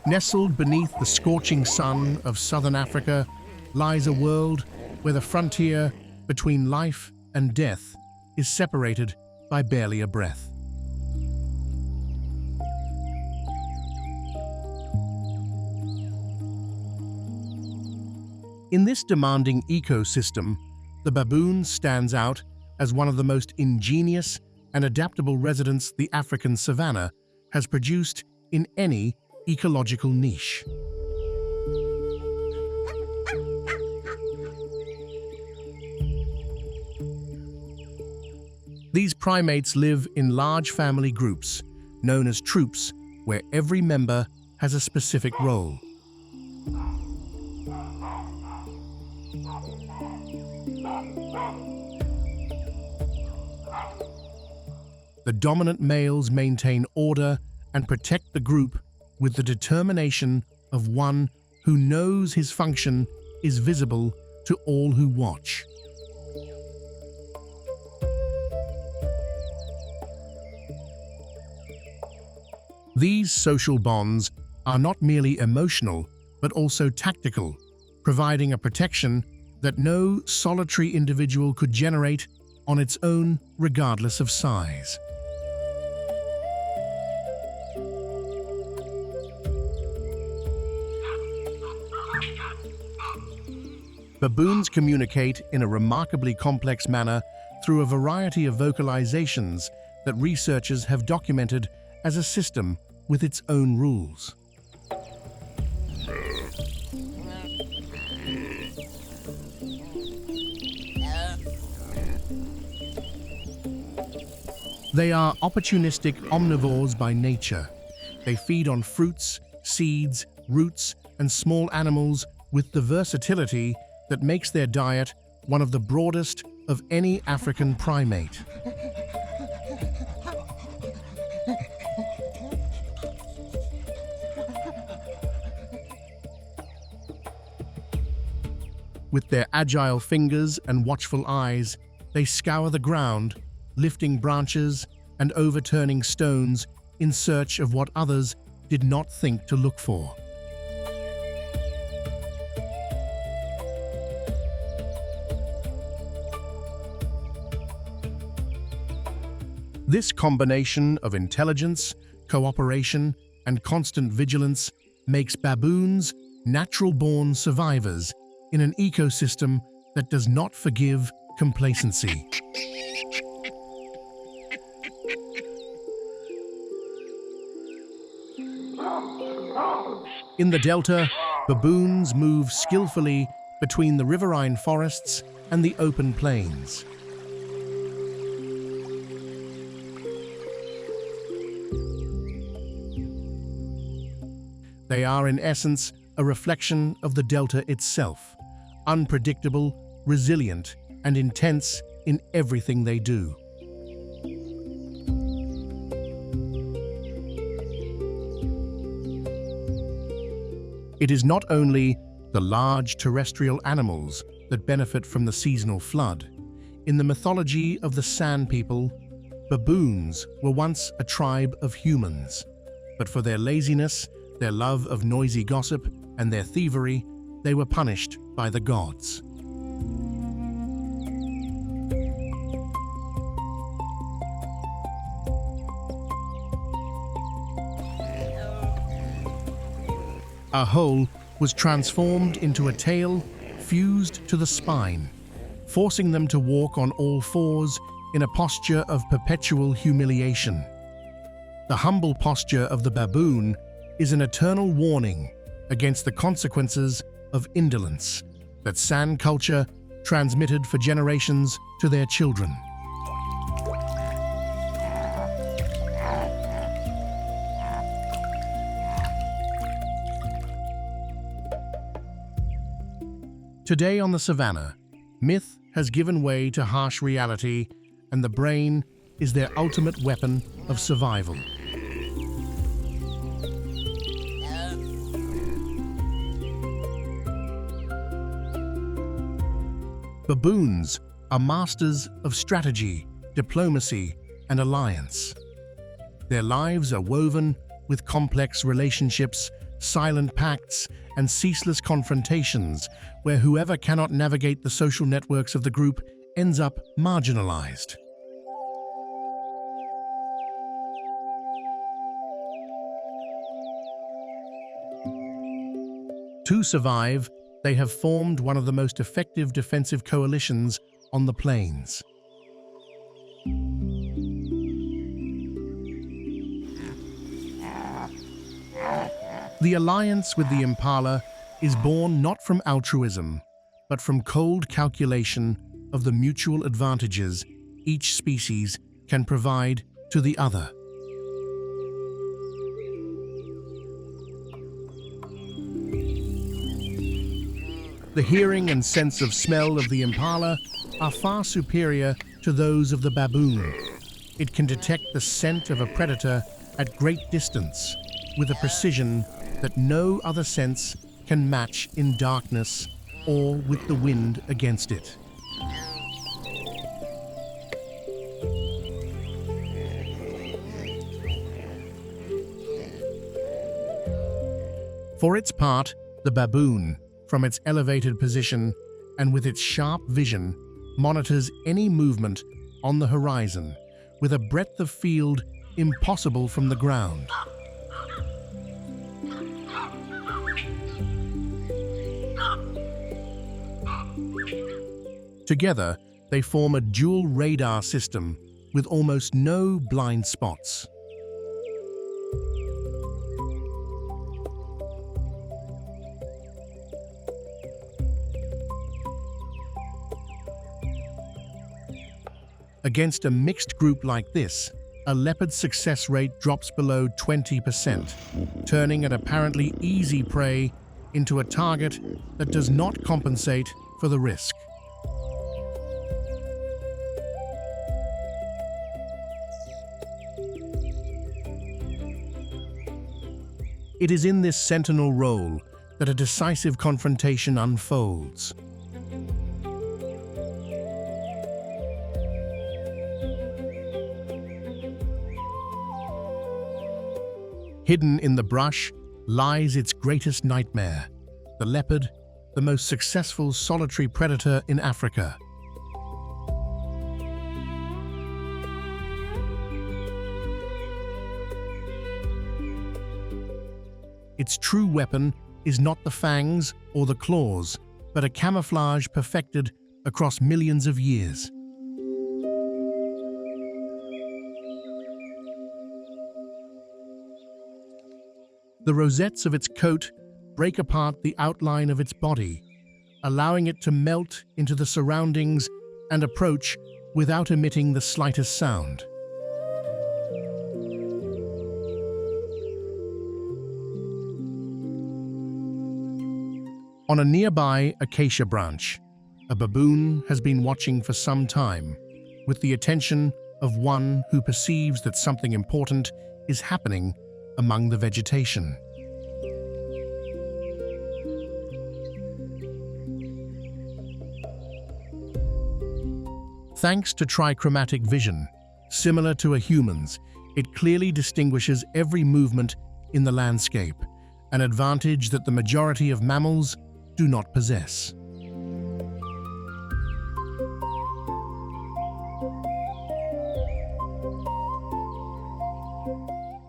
Nestled beneath the scorching sun of southern Africa lies a world where the frontier between life and death is separated by barely a breath. In this demanding ecosystem, The baboon stands out as one of the most ingenious and adaptable residents the African savanna has produced in any ecological niche. These primates live in large family groups, known as troops, where every member has a specific role. The dominant males maintain order and protect the group with the determination of one who knows his function is visible to all who watch. These social bonds are not merely emotional, but also tactical, providing a protection that no solitary individual could generate on its own, regardless of size. Baboons communicate in a remarkably complex manner through a variety of vocalizations that researchers have documented as a system with its own rules. They are opportunistic omnivores by nature. They feed on fruits, seeds, roots, and small animals with the versatility that makes their diet one of the broadest of any African primate. With their agile fingers and watchful eyes, they scour the ground, lifting branches and overturning stones in search of what others did not think to look for. This combination of intelligence, cooperation, and constant vigilance makes baboons natural-born survivors in an ecosystem that does not forgive complacency. In the delta, baboons move skillfully between the riverine forests and the open plains. They are, in essence, a reflection of the delta itself, unpredictable, resilient, and intense in everything they do. It is not only the large terrestrial animals that benefit from the seasonal flood. In the mythology of the Sand People, baboons were once a tribe of humans, but for their laziness, their love of noisy gossip, and their thievery, they were punished by the gods. A whole was transformed into a tail fused to the spine, forcing them to walk on all fours in a posture of perpetual humiliation. The humble posture of the baboon is an eternal warning against the consequences of indolence that sand culture transmitted for generations to their children. Today on the Savanna, myth has given way to harsh reality, and the brain is their ultimate weapon of survival. Baboons are masters of strategy, diplomacy, and alliance. Their lives are woven with complex relationships, silent pacts, and ceaseless confrontations, where whoever cannot navigate the social networks of the group ends up marginalized. To survive, they have formed one of the most effective defensive coalitions on the plains. The alliance with the impala is born not from altruism, but from cold calculation of the mutual advantages each species can provide to the other. The hearing and sense of smell of the impala are far superior to those of the baboon. It can detect the scent of a predator at great distance with a precision that no other sense can match in darkness or with the wind against it. For its part, the baboon, from its elevated position and with its sharp vision, monitors any movement on the horizon with a breadth of field impossible from the ground. Together, they form a dual radar system with almost no blind spots. Against a mixed group like this, a leopard's success rate drops below 20%, turning an apparently easy prey into a target that does not compensate for the risk. It is in this sentinel role that a decisive confrontation unfolds. Hidden in the brush lies its greatest nightmare, the leopard, the most successful solitary predator in Africa. Its true weapon is not the fangs or the claws, but a camouflage perfected across millions of years. The rosettes of its coat break apart the outline of its body, allowing it to melt into the surroundings and approach without emitting the slightest sound. On a nearby acacia branch, a baboon has been watching for some time, with the attention of one who perceives that something important is happening among the vegetation. Thanks to trichromatic vision, similar to a human's, it clearly distinguishes every movement in the landscape, an advantage that the majority of mammals do not possess.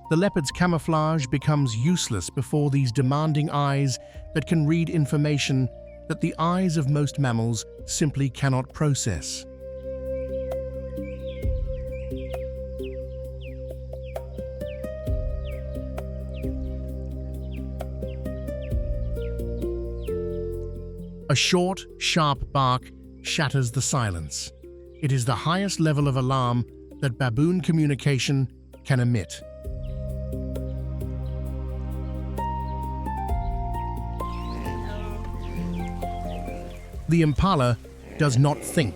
The leopard's camouflage becomes useless before these demanding eyes that can read information that the eyes of most mammals simply cannot process. A short, sharp bark shatters the silence. It is the highest level of alarm that baboon communication can emit. The impala does not think.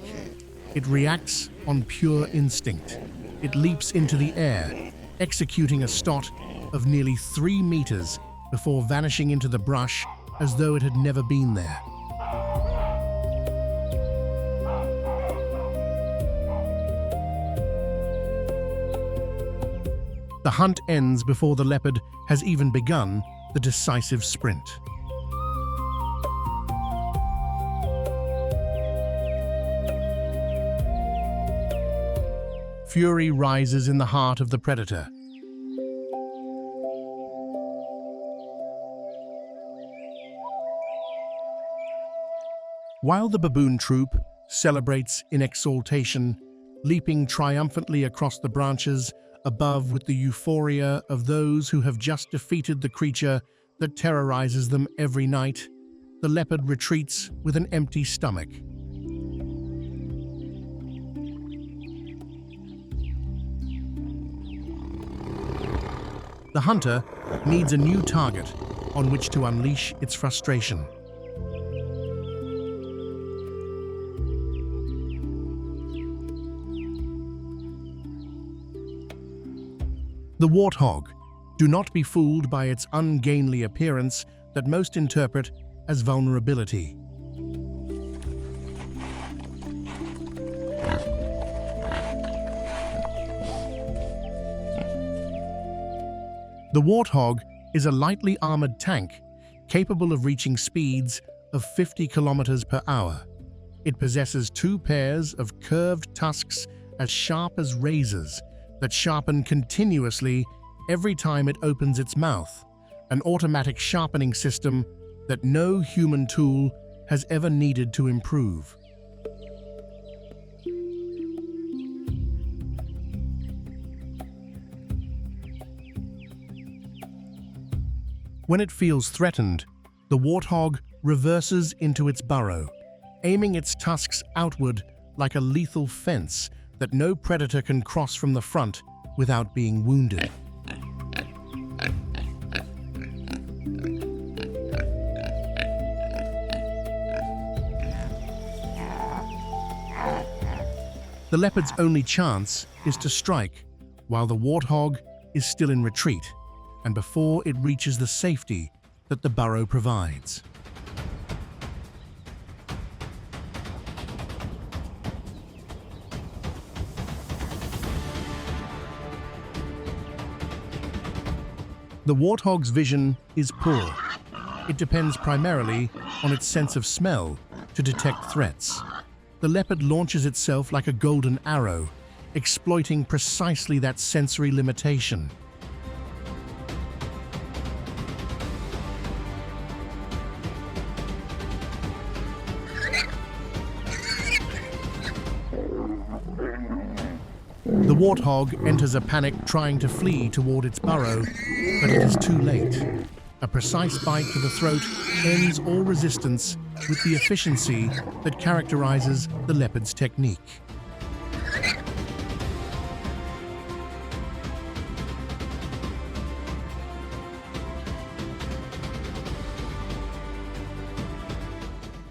It reacts on pure instinct. It leaps into the air, executing a stot of nearly 3 meters before vanishing into the brush as though it had never been there. The hunt ends before the leopard has even begun the decisive sprint. Fury rises in the heart of the predator. While the baboon troop celebrates in exultation, leaping triumphantly across the branches above with the euphoria of those who have just defeated the creature that terrorizes them every night. The leopard retreats with an empty stomach. The hunter needs a new target on which to unleash its frustration. The warthog. Do not be fooled by its ungainly appearance that most interpret as vulnerability. The warthog is a lightly armored tank capable of reaching speeds of 50 kilometers per hour. It possesses 2 pairs of curved tusks as sharp as razors that sharpen continuously every time it opens its mouth, an automatic sharpening system that no human tool has ever needed to improve. When it feels threatened, the warthog reverses into its burrow, aiming its tusks outward like a lethal fence that no predator can cross from the front without being wounded. The leopard's only chance is to strike, while the warthog is still in retreat, and before it reaches the safety that the burrow provides. The warthog's vision is poor. It depends primarily on its sense of smell to detect threats. The leopard launches itself like a golden arrow, exploiting precisely that sensory limitation. The warthog enters a panic trying to flee toward its burrow, but it is too late. A precise bite to the throat ends all resistance with the efficiency that characterizes the leopard's technique.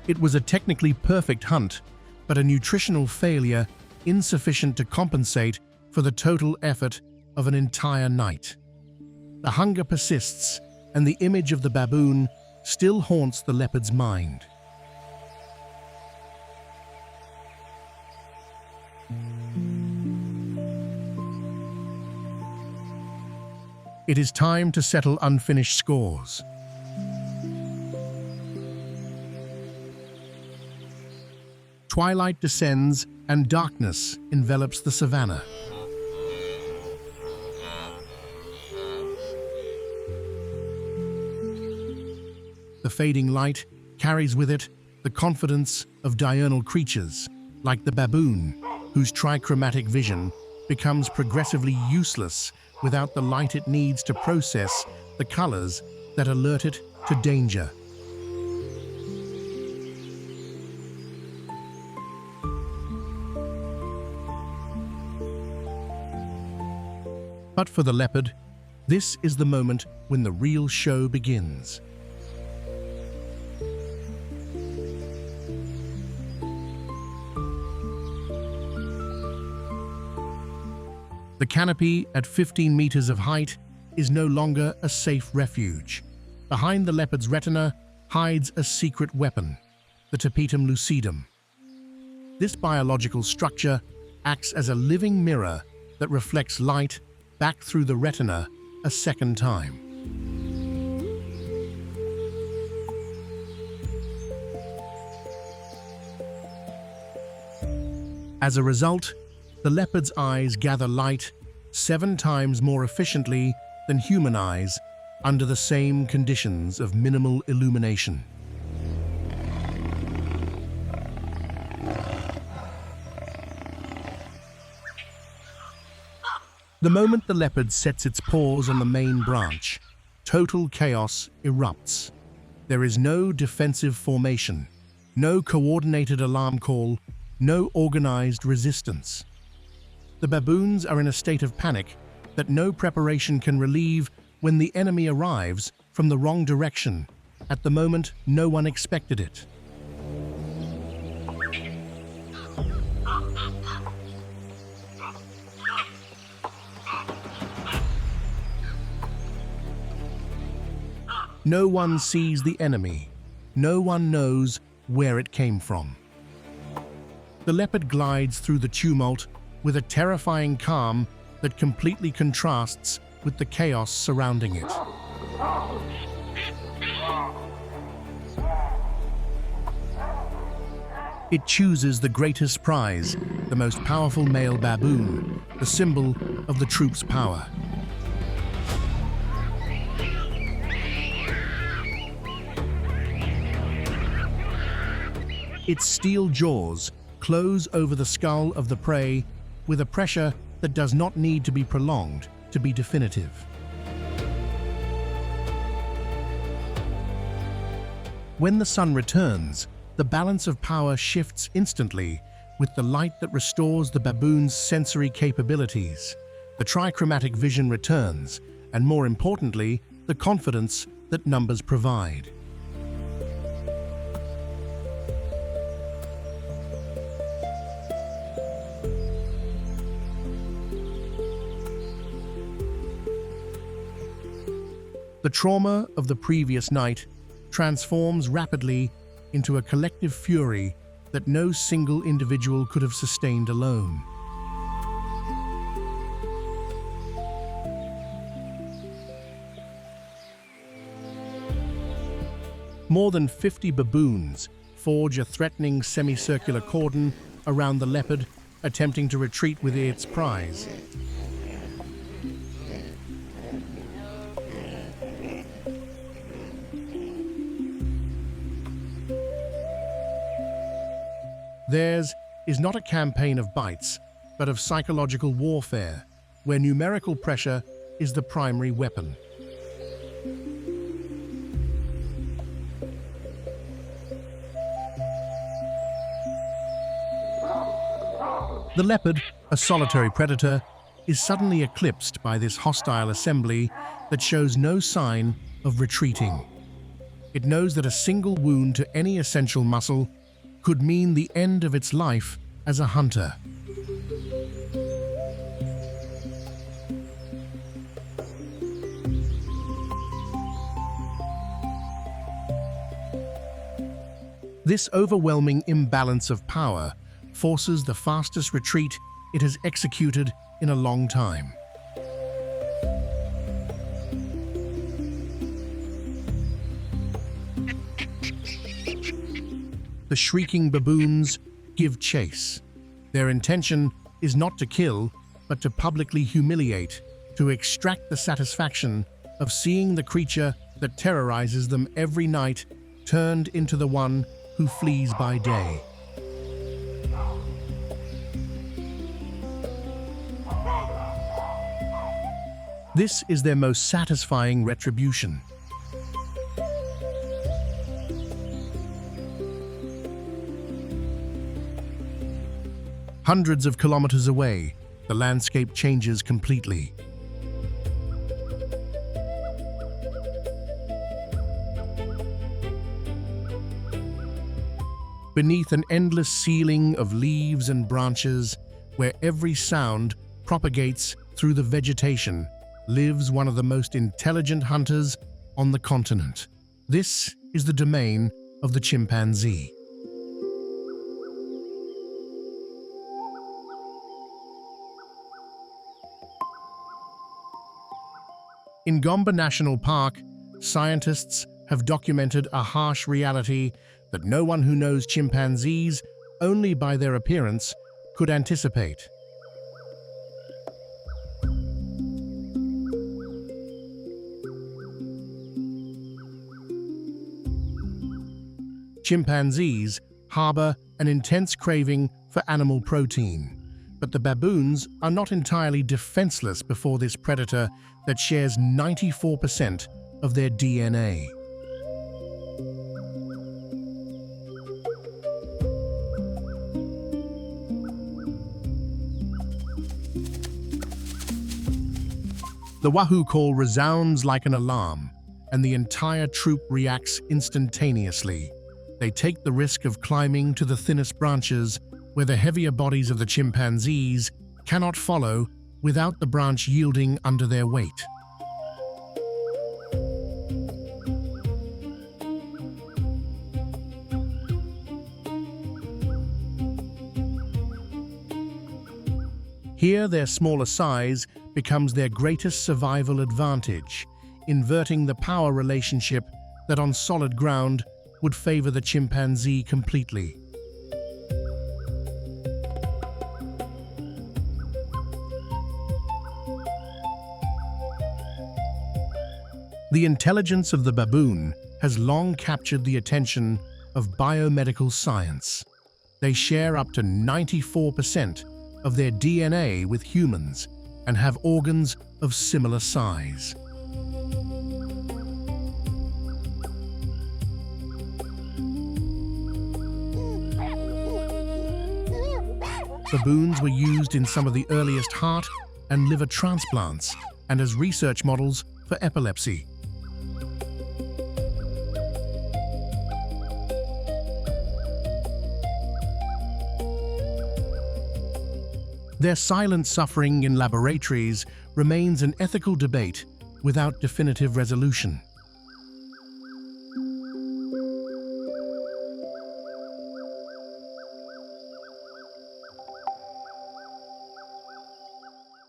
It was a technically perfect hunt, but a nutritional failure insufficient to compensate for the total effort of an entire night. The hunger persists, and the image of the baboon still haunts the leopard's mind. It is time to settle unfinished scores. Twilight descends and darkness envelops the savanna. The fading light carries with it the confidence of diurnal creatures, like the baboon, whose trichromatic vision becomes progressively useless without the light it needs to process the colors that alert it to danger. But for the leopard, this is the moment when the real show begins. The canopy at 15 meters of height is no longer a safe refuge. Behind the leopard's retina hides a secret weapon, the tapetum lucidum. This biological structure acts as a living mirror that reflects light back through the retina a second time. As a result, the leopard's eyes gather light 7 times more efficiently than human eyes under the same conditions of minimal illumination. The moment the leopard sets its paws on the main branch, total chaos erupts. There is no defensive formation, no coordinated alarm call, no organized resistance. The baboons are in a state of panic that no preparation can relieve when the enemy arrives from the wrong direction at the moment no one expected it. No one sees the enemy. No one knows where it came from. The leopard glides through the tumult with a terrifying calm that completely contrasts with the chaos surrounding it. It chooses the greatest prize, the most powerful male baboon, the symbol of the troop's power. Its steel jaws close over the skull of the prey with a pressure that does not need to be prolonged to be definitive. When the sun returns, the balance of power shifts instantly with the light that restores the baboon's sensory capabilities. The trichromatic vision returns, and more importantly, the confidence that numbers provide. The trauma of the previous night transforms rapidly into a collective fury that no single individual could have sustained alone. More than 50 baboons forge a threatening semicircular cordon around the leopard, attempting to retreat with its prize. Theirs is not a campaign of bites, but of psychological warfare, where numerical pressure is the primary weapon. The leopard, a solitary predator, is suddenly eclipsed by this hostile assembly that shows no sign of retreating. It knows that a single wound to any essential muscle could mean the end of its life as a hunter. This overwhelming imbalance of power forces the fastest retreat it has executed in a long time. The shrieking baboons give chase. Their intention is not to kill, but to publicly humiliate, to extract the satisfaction of seeing the creature that terrorizes them every night turned into the one who flees by day. This is their most satisfying retribution. Hundreds of kilometers away, the landscape changes completely. Beneath an endless ceiling of leaves and branches, where every sound propagates through the vegetation, lives one of the most intelligent hunters on the continent. This is the domain of the chimpanzee. In Gombe National Park, scientists have documented a harsh reality that no one who knows chimpanzees only by their appearance could anticipate. Chimpanzees harbor an intense craving for animal protein, But the baboons are not entirely defenseless before this predator that shares 94% of their DNA. The wahoo call resounds like an alarm, and the entire troop reacts instantaneously. They take the risk of climbing to the thinnest branches where the heavier bodies of the chimpanzees cannot follow without the branch yielding under their weight. Here, their smaller size becomes their greatest survival advantage, inverting the power relationship that on solid ground would favor the chimpanzee completely. The intelligence of the baboon has long captured the attention of biomedical science. They share up to 94% of their DNA with humans and have organs of similar size. Baboons were used in some of the earliest heart and liver transplants and as research models for epilepsy. Their silent suffering in laboratories remains an ethical debate without definitive resolution.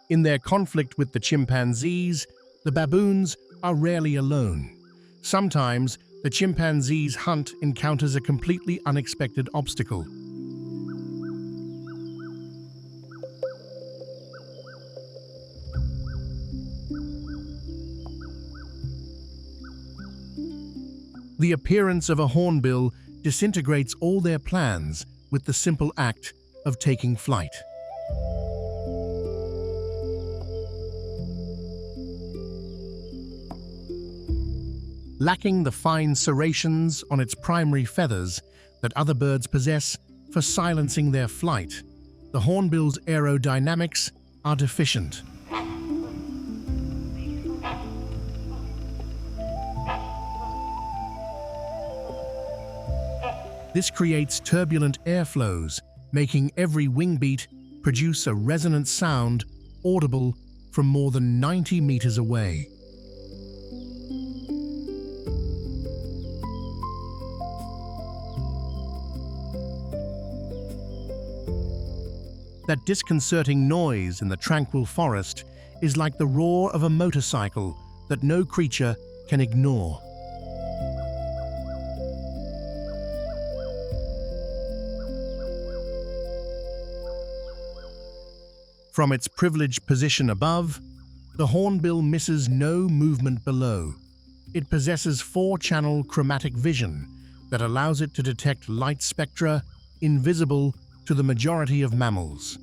In their conflict with the chimpanzees, the baboons are rarely alone. Sometimes, the chimpanzee's hunt encounters a completely unexpected obstacle. The appearance of a hornbill disintegrates all their plans with the simple act of taking flight. Lacking the fine serrations on its primary feathers that other birds possess for silencing their flight, the hornbill's aerodynamics are deficient. This creates turbulent airflows, making every wing beat produce a resonant sound audible from more than 90 meters away. That disconcerting noise in the tranquil forest is like the roar of a motorcycle that no creature can ignore. From its privileged position above, the hornbill misses no movement below. It possesses 4-channel chromatic vision that allows it to detect light spectra invisible to the majority of mammals.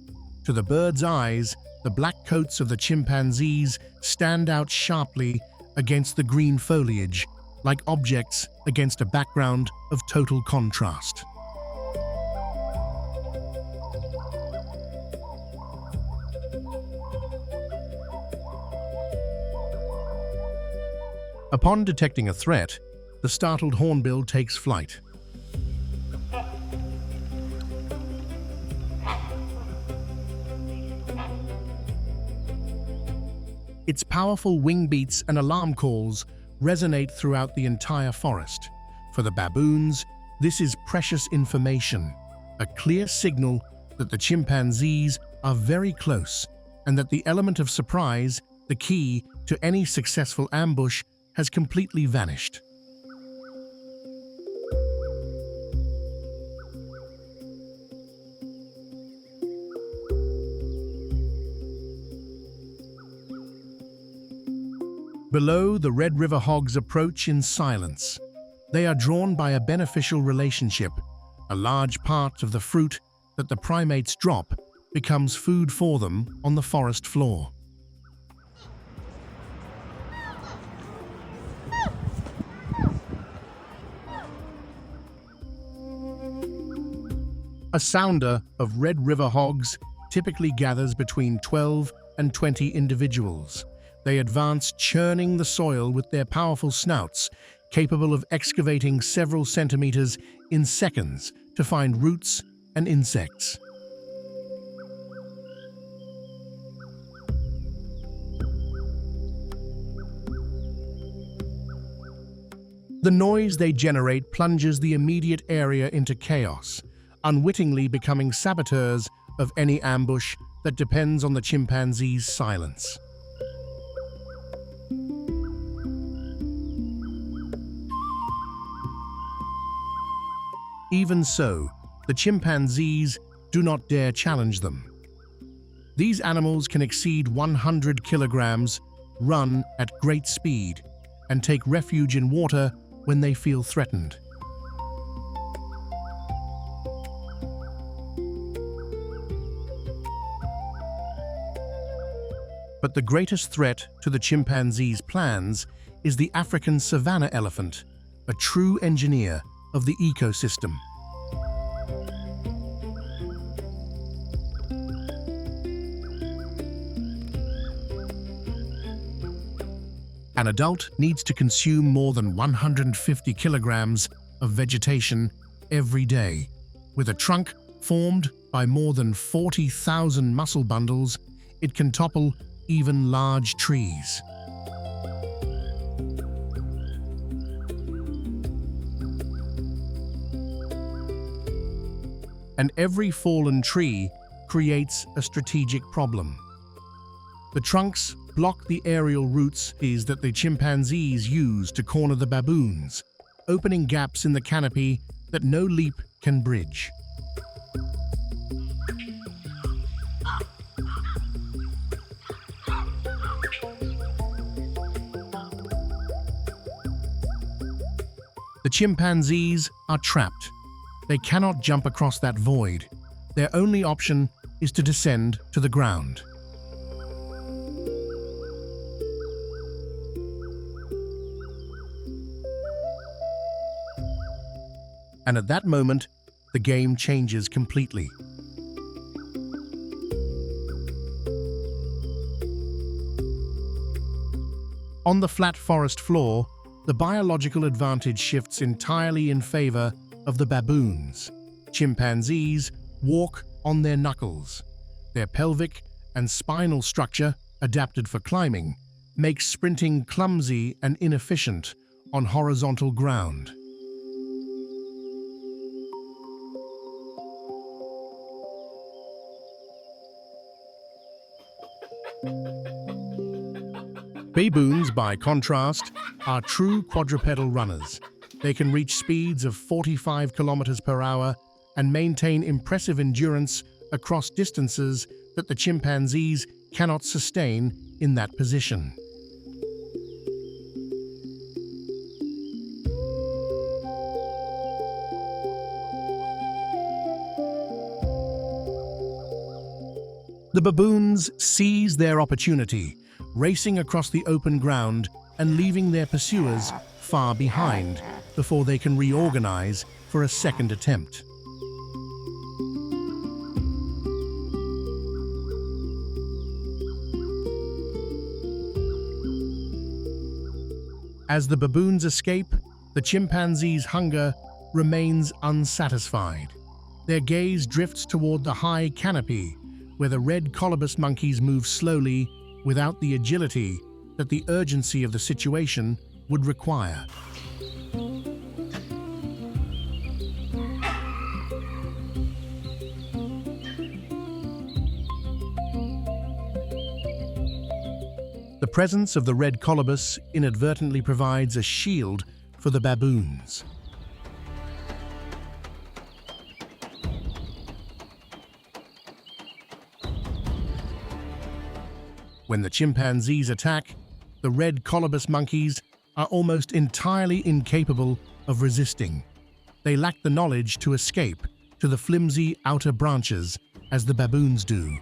To the bird's eyes, the black coats of the chimpanzees stand out sharply against the green foliage, like objects against a background of total contrast. Upon detecting a threat, the startled hornbill takes flight. Its powerful wing beats and alarm calls resonate throughout the entire forest. For the baboons, this is precious information, a clear signal that the chimpanzees are very close and that the element of surprise, the key to any successful ambush, has completely vanished. Below, the Red River hogs approach in silence. They are drawn by a beneficial relationship. A large part of the fruit that the primates drop becomes food for them on the forest floor. A sounder of red river hogs typically gathers between 12 and 20 individuals. They advance, churning the soil with their powerful snouts, capable of excavating several centimeters in seconds to find roots and insects. The noise they generate plunges the immediate area into chaos, unwittingly becoming saboteurs of any ambush that depends on the chimpanzee's silence. Even so, the chimpanzees do not dare challenge them. These animals can exceed 100 kilograms, run at great speed, and take refuge in water when they feel threatened. But the greatest threat to the chimpanzee's plans is the African savanna elephant, a true engineer of the ecosystem. An adult needs to consume more than 150 kilograms of vegetation every day. With a trunk formed by more than 40,000 muscle bundles, it can topple even large trees. And every fallen tree creates a strategic problem. The trunks block the aerial roots that the chimpanzees use to corner the baboons, opening gaps in the canopy that no leap can bridge. The chimpanzees are trapped. They cannot jump across that void. Their only option is to descend to the ground. And at that moment, the game changes completely. On the flat forest floor, the biological advantage shifts entirely in favor of the baboons. Chimpanzees walk on their knuckles. Their pelvic and spinal structure, adapted for climbing, makes sprinting clumsy and inefficient on horizontal ground. Baboons, by contrast, are true quadrupedal runners. They can reach speeds of 45 kilometers per hour and maintain impressive endurance across distances that the chimpanzees cannot sustain in that position. The baboons seize their opportunity, racing across the open ground and leaving their pursuers far behind before they can reorganize for a second attempt. As the baboons escape, the chimpanzees' hunger remains unsatisfied. Their gaze drifts toward the high canopy, where the red colobus monkeys move slowly without the agility that the urgency of the situation would require. The presence of the red colobus inadvertently provides a shield for the baboons. When the chimpanzees attack, the red colobus monkeys are almost entirely incapable of resisting. They lack the knowledge to escape to the flimsy outer branches as the baboons do.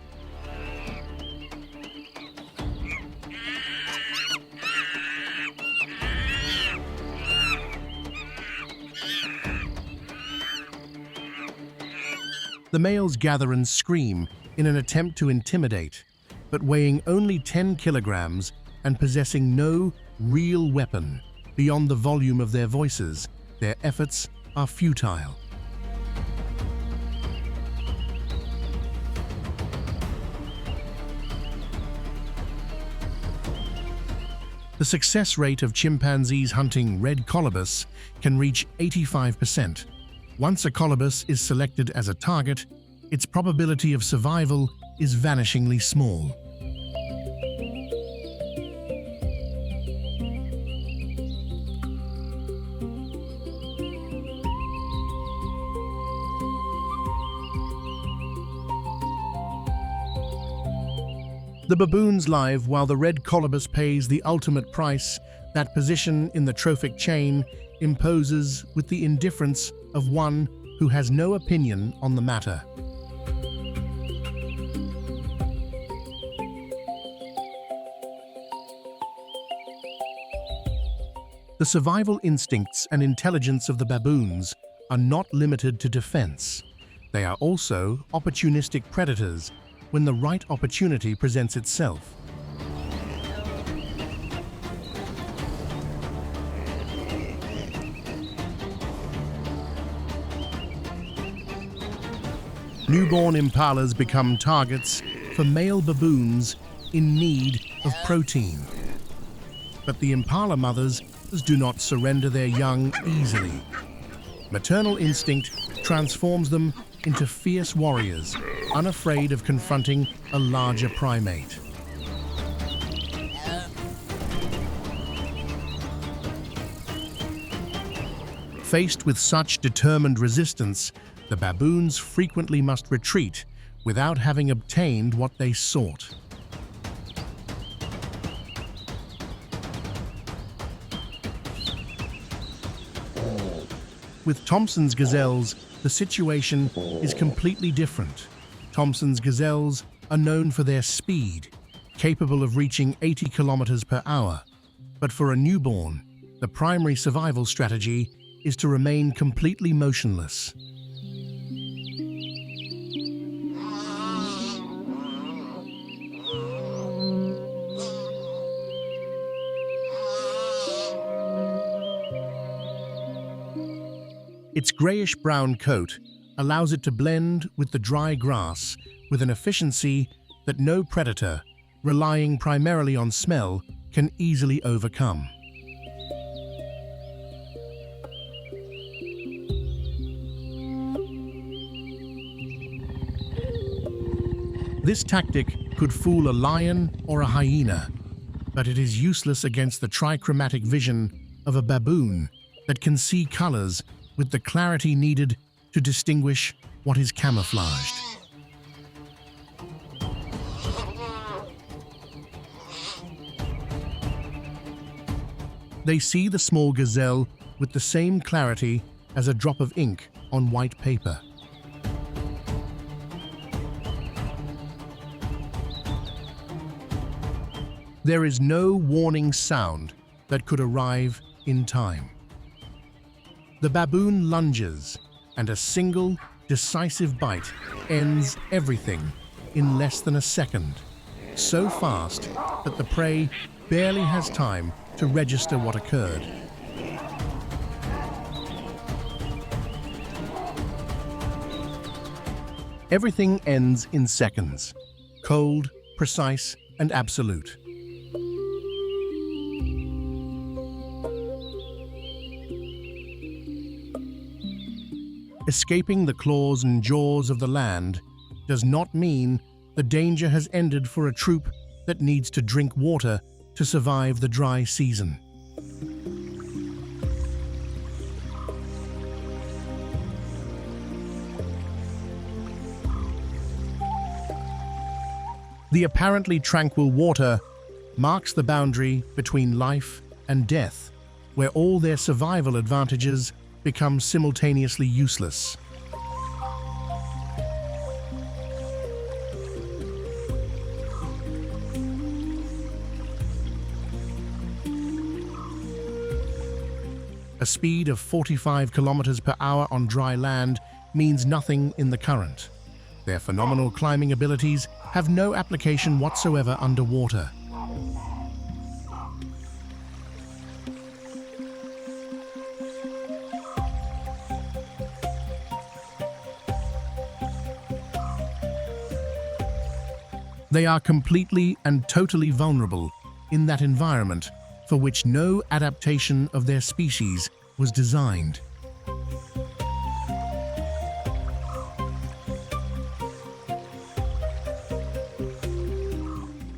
The males gather and scream in an attempt to intimidate, but weighing only 10 kilograms and possessing no real weapon beyond the volume of their voices, their efforts are futile. The success rate of chimpanzees hunting red colobus can reach 85%. Once a colobus is selected as a target, its probability of survival is vanishingly small. The baboons live while the red colobus pays the ultimate price. That position in the trophic chain imposes with the indifference of one who has no opinion on the matter. The survival instincts and intelligence of the baboons are not limited to defense. They are also opportunistic predators when the right opportunity presents itself. Newborn impalas become targets for male baboons in need of protein. But the impala mothers do not surrender their young easily. Maternal instinct transforms them into fierce warriors, unafraid of confronting a larger primate. Faced with such determined resistance, the baboons frequently must retreat without having obtained what they sought. With Thompson's gazelles, the situation is completely different. Thompson's gazelles are known for their speed, capable of reaching 80 kilometers per hour. But for a newborn, the primary survival strategy is to remain completely motionless. Its grayish-brown coat allows it to blend with the dry grass with an efficiency that no predator, relying primarily on smell, can easily overcome. This tactic could fool a lion or a hyena, but it is useless against the trichromatic vision of a baboon that can see colors with the clarity needed to distinguish what is camouflaged. They see the small gazelle with the same clarity as a drop of ink on white paper. There is no warning sound that could arrive in time. The baboon lunges, and a single, decisive bite ends everything in less than a second, so fast that the prey barely has time to register what occurred. Everything ends in seconds, cold, precise, and absolute. Escaping the claws and jaws of the land does not mean the danger has ended for a troop that needs to drink water to survive the dry season. The apparently tranquil water marks the boundary between life and death, where all their survival advantages become simultaneously useless. A speed of 45 kilometers per hour on dry land means nothing in the current. Their phenomenal climbing abilities have no application whatsoever underwater. They are completely and totally vulnerable in that environment for which no adaptation of their species was designed.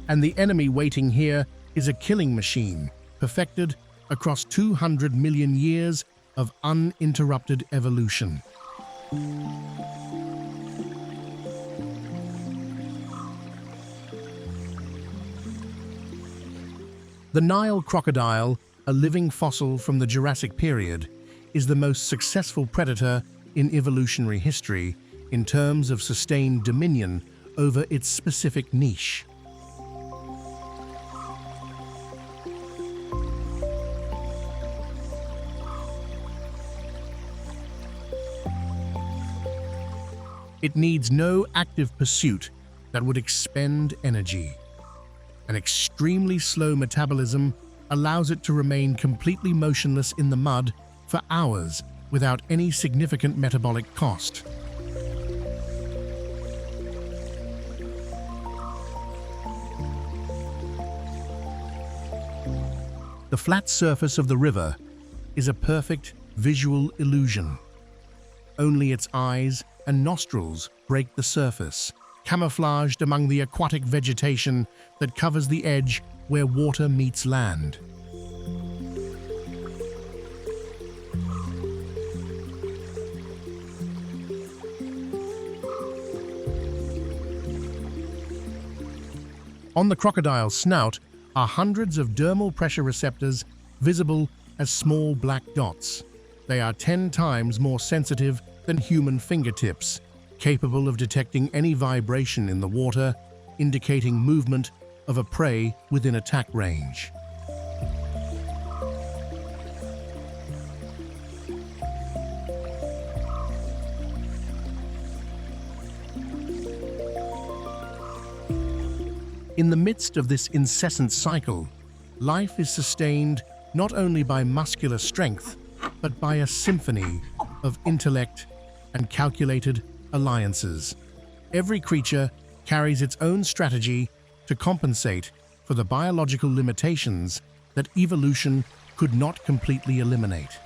And the enemy waiting here is a killing machine, perfected across 200 million years of uninterrupted evolution. The Nile crocodile, a living fossil from the Jurassic period, is the most successful predator in evolutionary history in terms of sustained dominion over its specific niche. It needs no active pursuit that would expend energy. An extremely slow metabolism allows it to remain completely motionless in the mud for hours without any significant metabolic cost. The flat surface of the river is a perfect visual illusion. Only its eyes and nostrils break the surface, camouflaged among the aquatic vegetation that covers the edge where water meets land. On the crocodile's snout are hundreds of dermal pressure receptors visible as small black dots. They are 10 times more sensitive than human fingertips, capable of detecting any vibration in the water, indicating movement of a prey within attack range. In the midst of this incessant cycle, life is sustained not only by muscular strength, but by a symphony of intellect and calculated alliances. Every creature carries its own strategy to compensate for the biological limitations that evolution could not completely eliminate.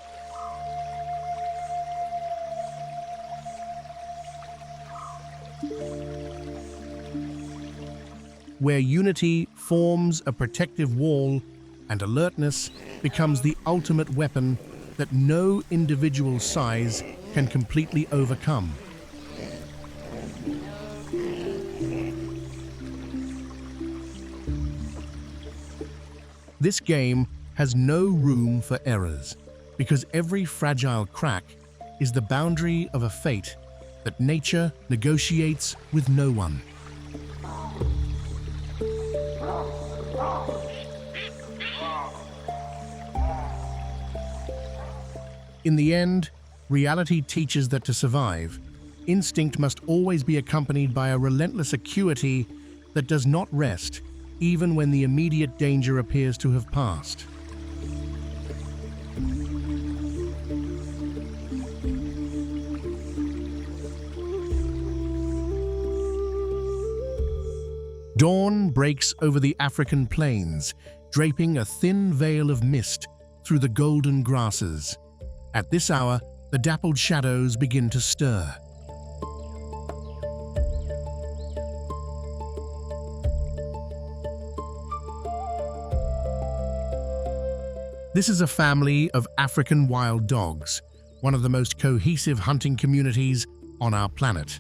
Where unity forms a protective wall and alertness becomes the ultimate weapon that no individual size can completely overcome. This game has no room for errors, because every fragile crack is the boundary of a fate that nature negotiates with no one. In the end, reality teaches that to survive, instinct must always be accompanied by a relentless acuity that does not rest, even when the immediate danger appears to have passed. Dawn breaks over the African plains, draping a thin veil of mist through the golden grasses. At this hour, the dappled shadows begin to stir. This is a family of African wild dogs, one of the most cohesive hunting communities on our planet.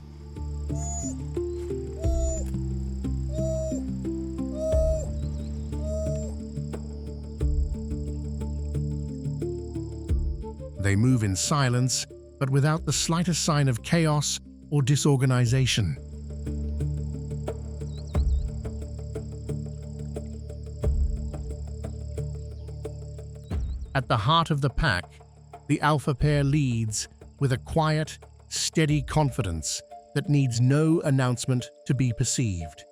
They move in silence, but without the slightest sign of chaos or disorganization. At the heart of the pack The alpha pair leads with a quiet, steady confidence that needs no announcement to be perceived.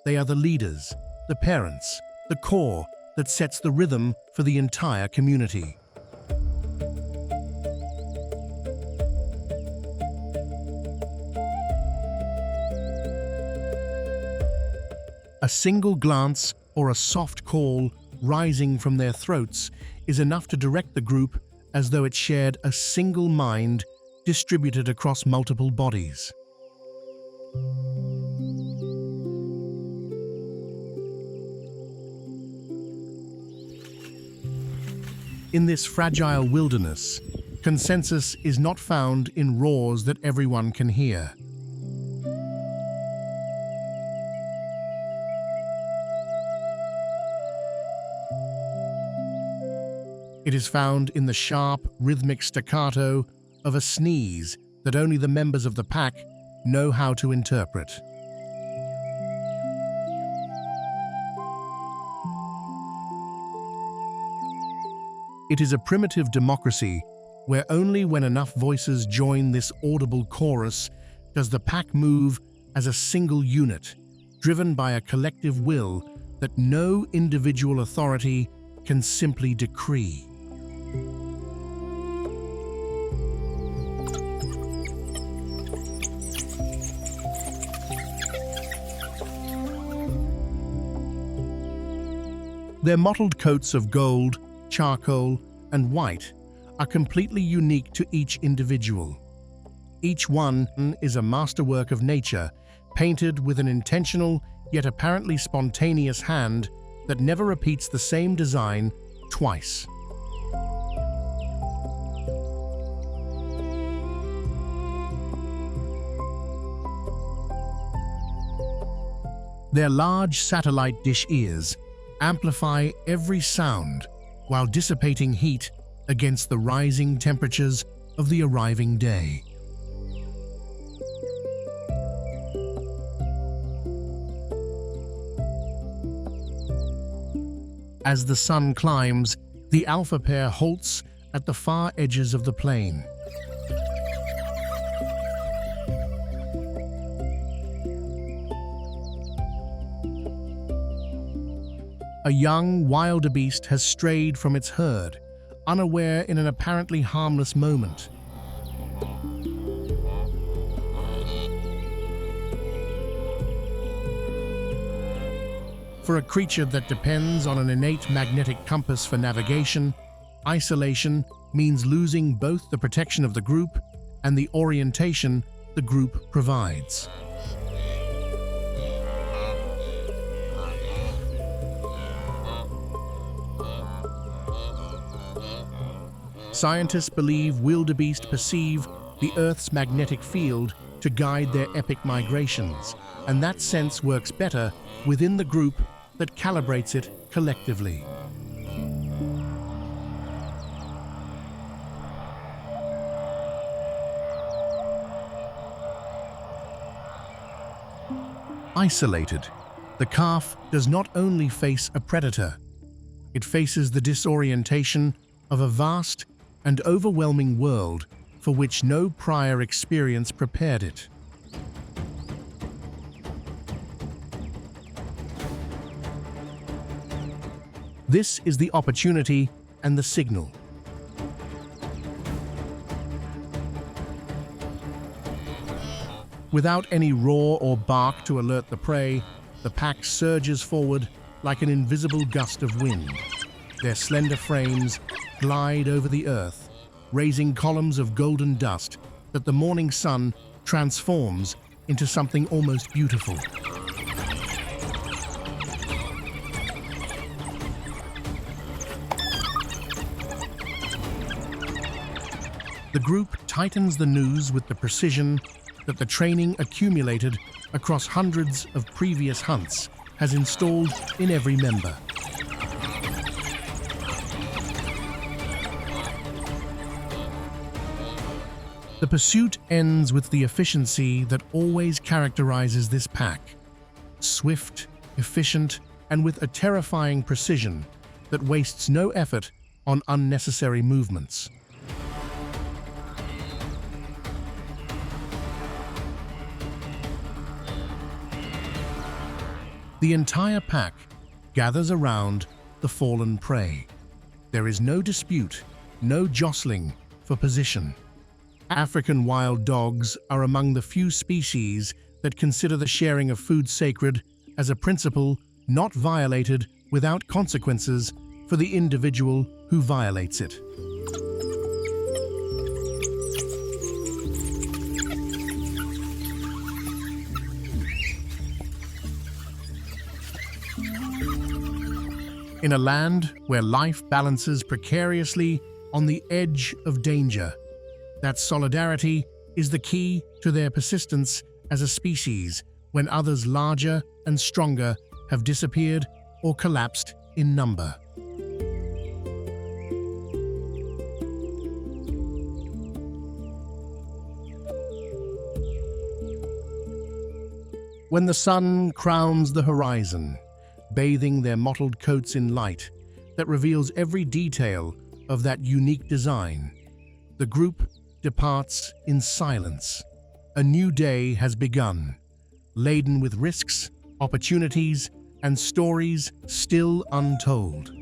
They are the leaders, the parents, the core that sets the rhythm for the entire community. A single glance or a soft call rising from their throats is enough to direct the group as though it shared a single mind distributed across multiple bodies. In this fragile wilderness, consensus is not found in roars that everyone can hear. It is found in the sharp, rhythmic staccato of a sneeze that only the members of the pack know how to interpret. It is a primitive democracy where only when enough voices join this audible chorus does the pack move as a single unit, driven by a collective will that no individual authority can simply decree. Their mottled coats of gold, charcoal, and white are completely unique to each individual. Each one is a masterwork of nature, painted with an intentional yet apparently spontaneous hand that never repeats the same design twice. Their large satellite dish ears amplify every sound while dissipating heat against the rising temperatures of the arriving day. As the sun climbs, the alpha pair halts at the far edges of the plain. A young wildebeest has strayed from its herd, unaware in an apparently harmless moment. For a creature that depends on an innate magnetic compass for navigation, isolation means losing both the protection of the group and the orientation the group provides. Scientists believe wildebeest perceive the Earth's magnetic field to guide their epic migrations, and that sense works better within the group that calibrates it collectively. Isolated, the calf does not only face a predator, it faces the disorientation of a vast and overwhelming world for which no prior experience prepared it. This is the opportunity and the signal. Without any roar or bark to alert the prey, the pack surges forward like an invisible gust of wind. Their slender frames glide over the earth, raising columns of golden dust that the morning sun transforms into something almost beautiful. The group tightens the noose with the precision that the training accumulated across hundreds of previous hunts has installed in every member. The pursuit ends with the efficiency that always characterizes this pack. Swift, efficient, and with a terrifying precision that wastes no effort on unnecessary movements. The entire pack gathers around the fallen prey. There is no dispute, no jostling for position. African wild dogs are among the few species that consider the sharing of food sacred as a principle not violated without consequences for the individual who violates it. In a land where life balances precariously on the edge of danger, that solidarity is the key to their persistence as a species when others larger and stronger have disappeared or collapsed in number. When the sun crowns the horizon, bathing their mottled coats in light that reveals every detail of that unique design, the group departs in silence. A new day has begun, laden with risks, opportunities, and stories still untold.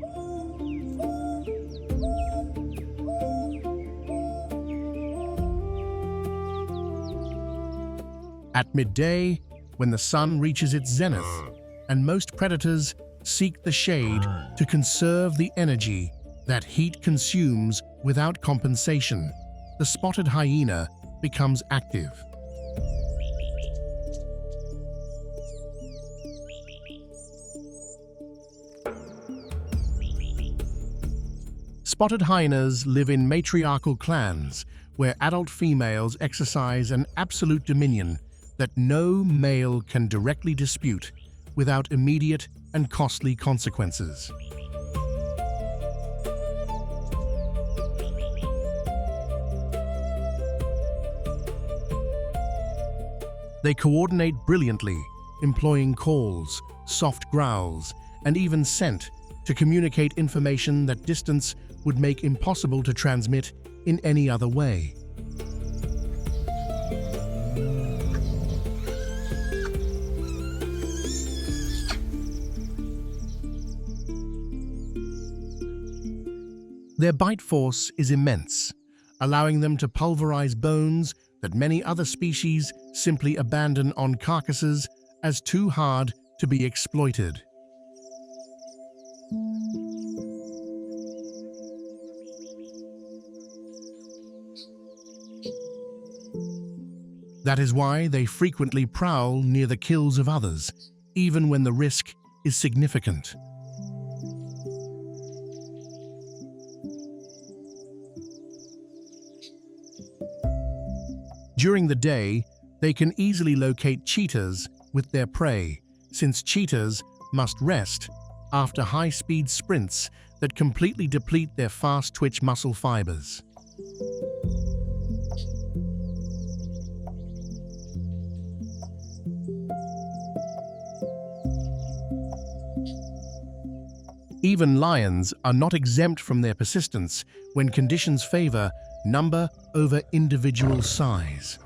At midday, when the sun reaches its zenith, and most predators seek the shade to conserve the energy that heat consumes without compensation, the spotted hyena becomes active. Spotted hyenas live in matriarchal clans where adult females exercise an absolute dominion that no male can directly dispute without immediate and costly consequences. They coordinate brilliantly, employing calls, soft growls, and even scent to communicate information that distance would make impossible to transmit in any other way. Their bite force is immense, allowing them to pulverize bones that many other species simply abandon on carcasses as too hard to be exploited. That is why they frequently prowl near the kills of others, even when the risk is significant. During the day, they can easily locate cheetahs with their prey, since cheetahs must rest after high-speed sprints that completely deplete their fast-twitch muscle fibers. Even lions are not exempt from their persistence when conditions favor number over individual size.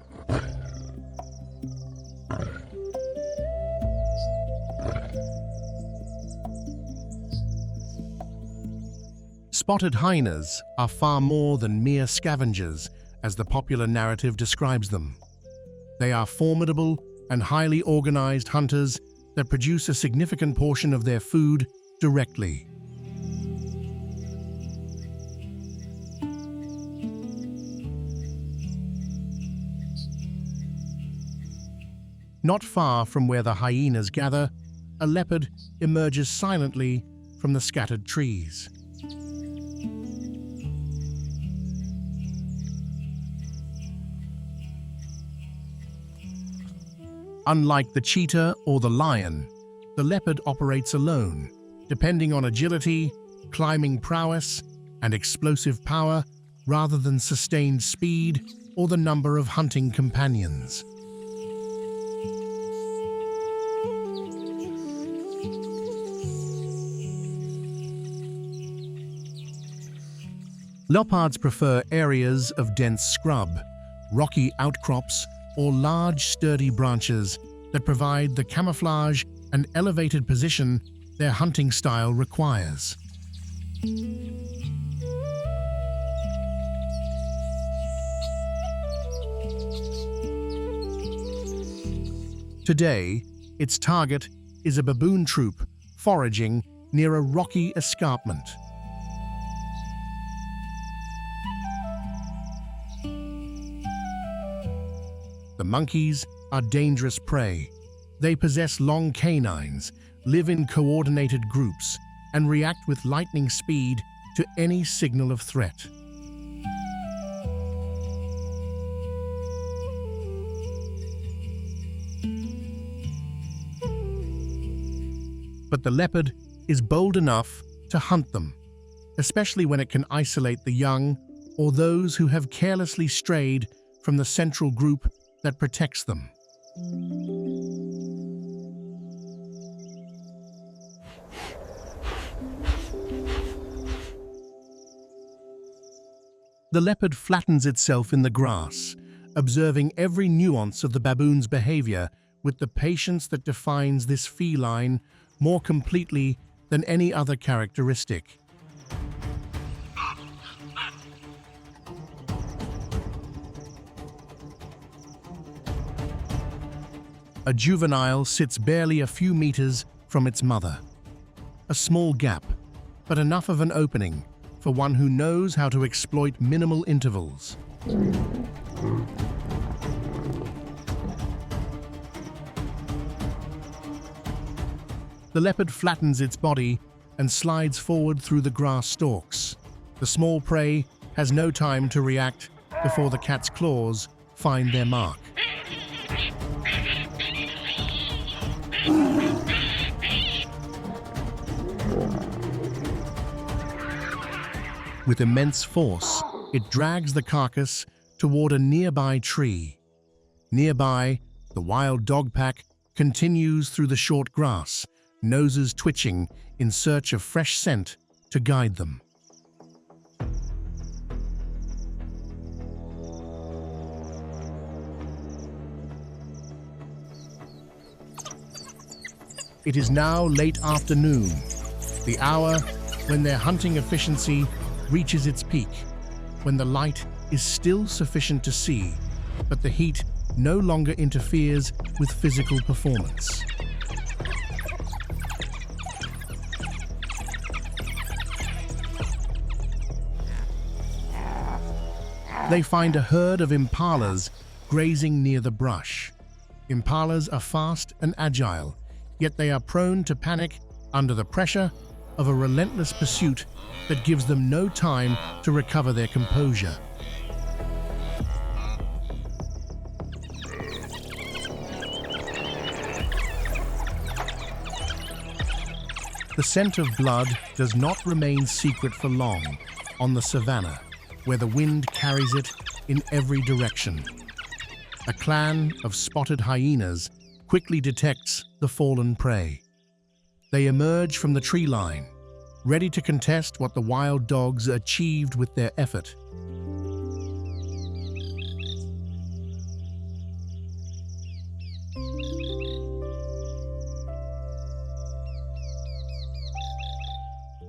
Spotted hyenas are far more than mere scavengers, as the popular narrative describes them. They are formidable and highly organized hunters that produce a significant portion of their food directly. Not far from where the hyenas gather, a leopard emerges silently from the scattered trees. Unlike the cheetah or the lion, the leopard operates alone, depending on agility, climbing prowess, and explosive power rather than sustained speed or the number of hunting companions. Leopards prefer areas of dense scrub, rocky outcrops, or large, sturdy branches that provide the camouflage and elevated position their hunting style requires. Today, its target is a baboon troop foraging near a rocky escarpment. The monkeys are dangerous prey. They possess long canines, live in coordinated groups, and react with lightning speed to any signal of threat. But the leopard is bold enough to hunt them, especially when it can isolate the young or those who have carelessly strayed from the central group that protects them. The leopard flattens itself in the grass, observing every nuance of the baboon's behavior with the patience that defines this feline more completely than any other characteristic. A juvenile sits barely a few meters from its mother. A small gap, but enough of an opening for one who knows how to exploit minimal intervals. The leopard flattens its body and slides forward through the grass stalks. The small prey has no time to react before the cat's claws find their mark. With immense force, it drags the carcass toward a nearby tree. Nearby, the wild dog pack continues through the short grass, noses twitching in search of fresh scent to guide them. It is now late afternoon, the hour when their hunting efficiency reaches its peak, when the light is still sufficient to see, but the heat no longer interferes with physical performance. They find a herd of impalas grazing near the brush. Impalas are fast and agile, yet they are prone to panic under the pressure of a relentless pursuit that gives them no time to recover their composure. The scent of blood does not remain secret for long on the Savanna, where the wind carries it in every direction. A clan of spotted hyenas quickly detects the fallen prey. They emerge from the tree line, ready to contest what the wild dogs achieved with their effort.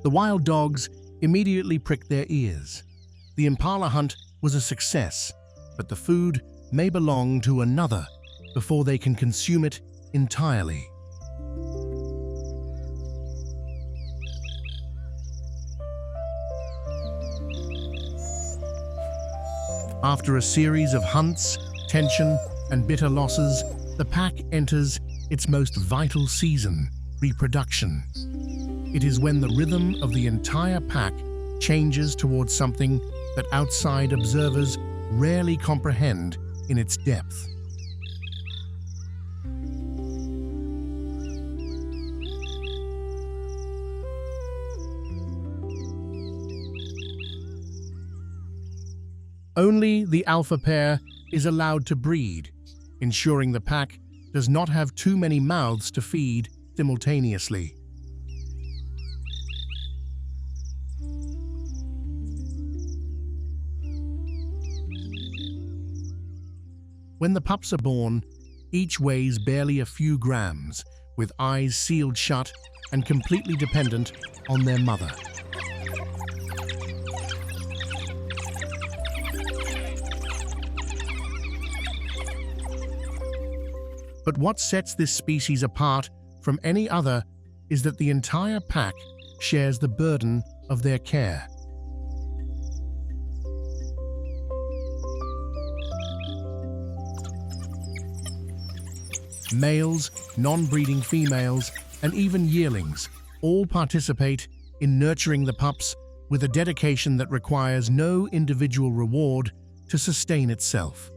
The wild dogs immediately prick their ears. The impala hunt was a success, but the food may belong to another before they can consume it entirely. After a series of hunts, tension, and bitter losses, the pack enters its most vital season, reproduction. It is when the rhythm of the entire pack changes towards something that outside observers rarely comprehend in its depth. Only the alpha pair is allowed to breed, ensuring the pack does not have too many mouths to feed simultaneously. When the pups are born, each weighs barely a few grams, with eyes sealed shut and completely dependent on their mother. But what sets this species apart from any other is that the entire pack shares the burden of their care. Males, non-breeding females, and even yearlings all participate in nurturing the pups with a dedication that requires no individual reward to sustain itself.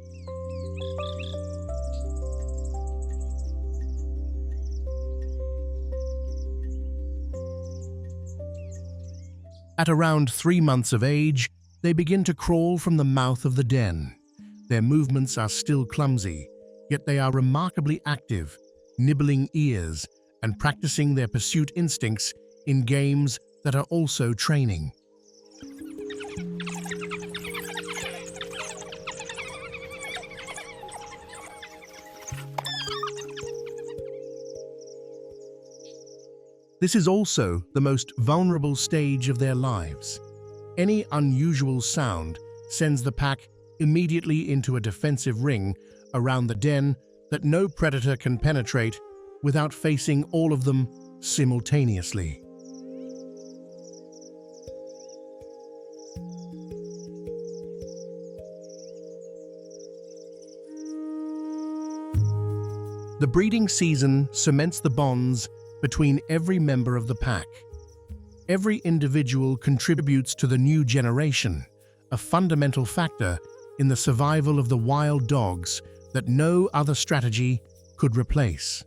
At around 3 months of age, they begin to crawl from the mouth of the den. Their movements are still clumsy, yet they are remarkably active, nibbling ears and practicing their pursuit instincts in games that are also training. This is also the most vulnerable stage of their lives. Any unusual sound sends the pack immediately into a defensive ring around the den that no predator can penetrate without facing all of them simultaneously. The breeding season cements the bonds between every member of the pack. Every individual contributes to the new generation, a fundamental factor in the survival of the wild dogs that no other strategy could replace.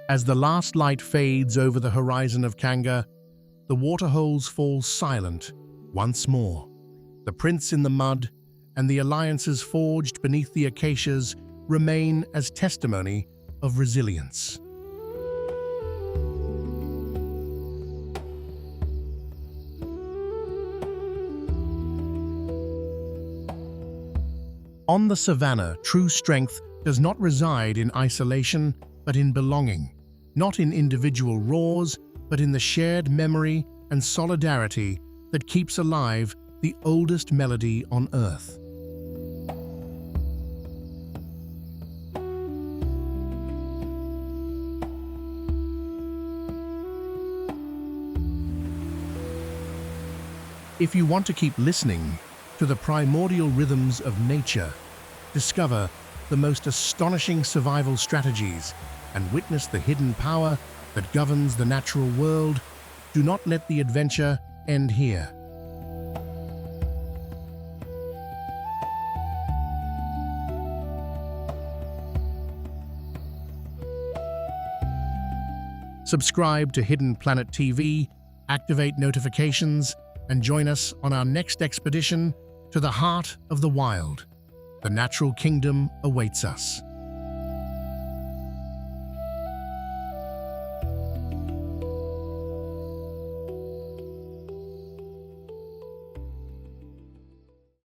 As the last light fades over the horizon of Kanga, the waterholes fall silent once more. The prints in the mud and the alliances forged beneath the acacias remain as testimony of resilience. On the Savanna, true strength does not reside in isolation, but in belonging. Not in individual roars, but in the shared memory and solidarity that keeps alive the oldest melody on Earth. If you want to keep listening to the primordial rhythms of nature, discover the most astonishing survival strategies, and witness the hidden power that governs the natural world, do not let the adventure end here. Subscribe to Hidden Planet TV, activate notifications, and join us on our next expedition to the heart of the wild. The natural kingdom awaits us.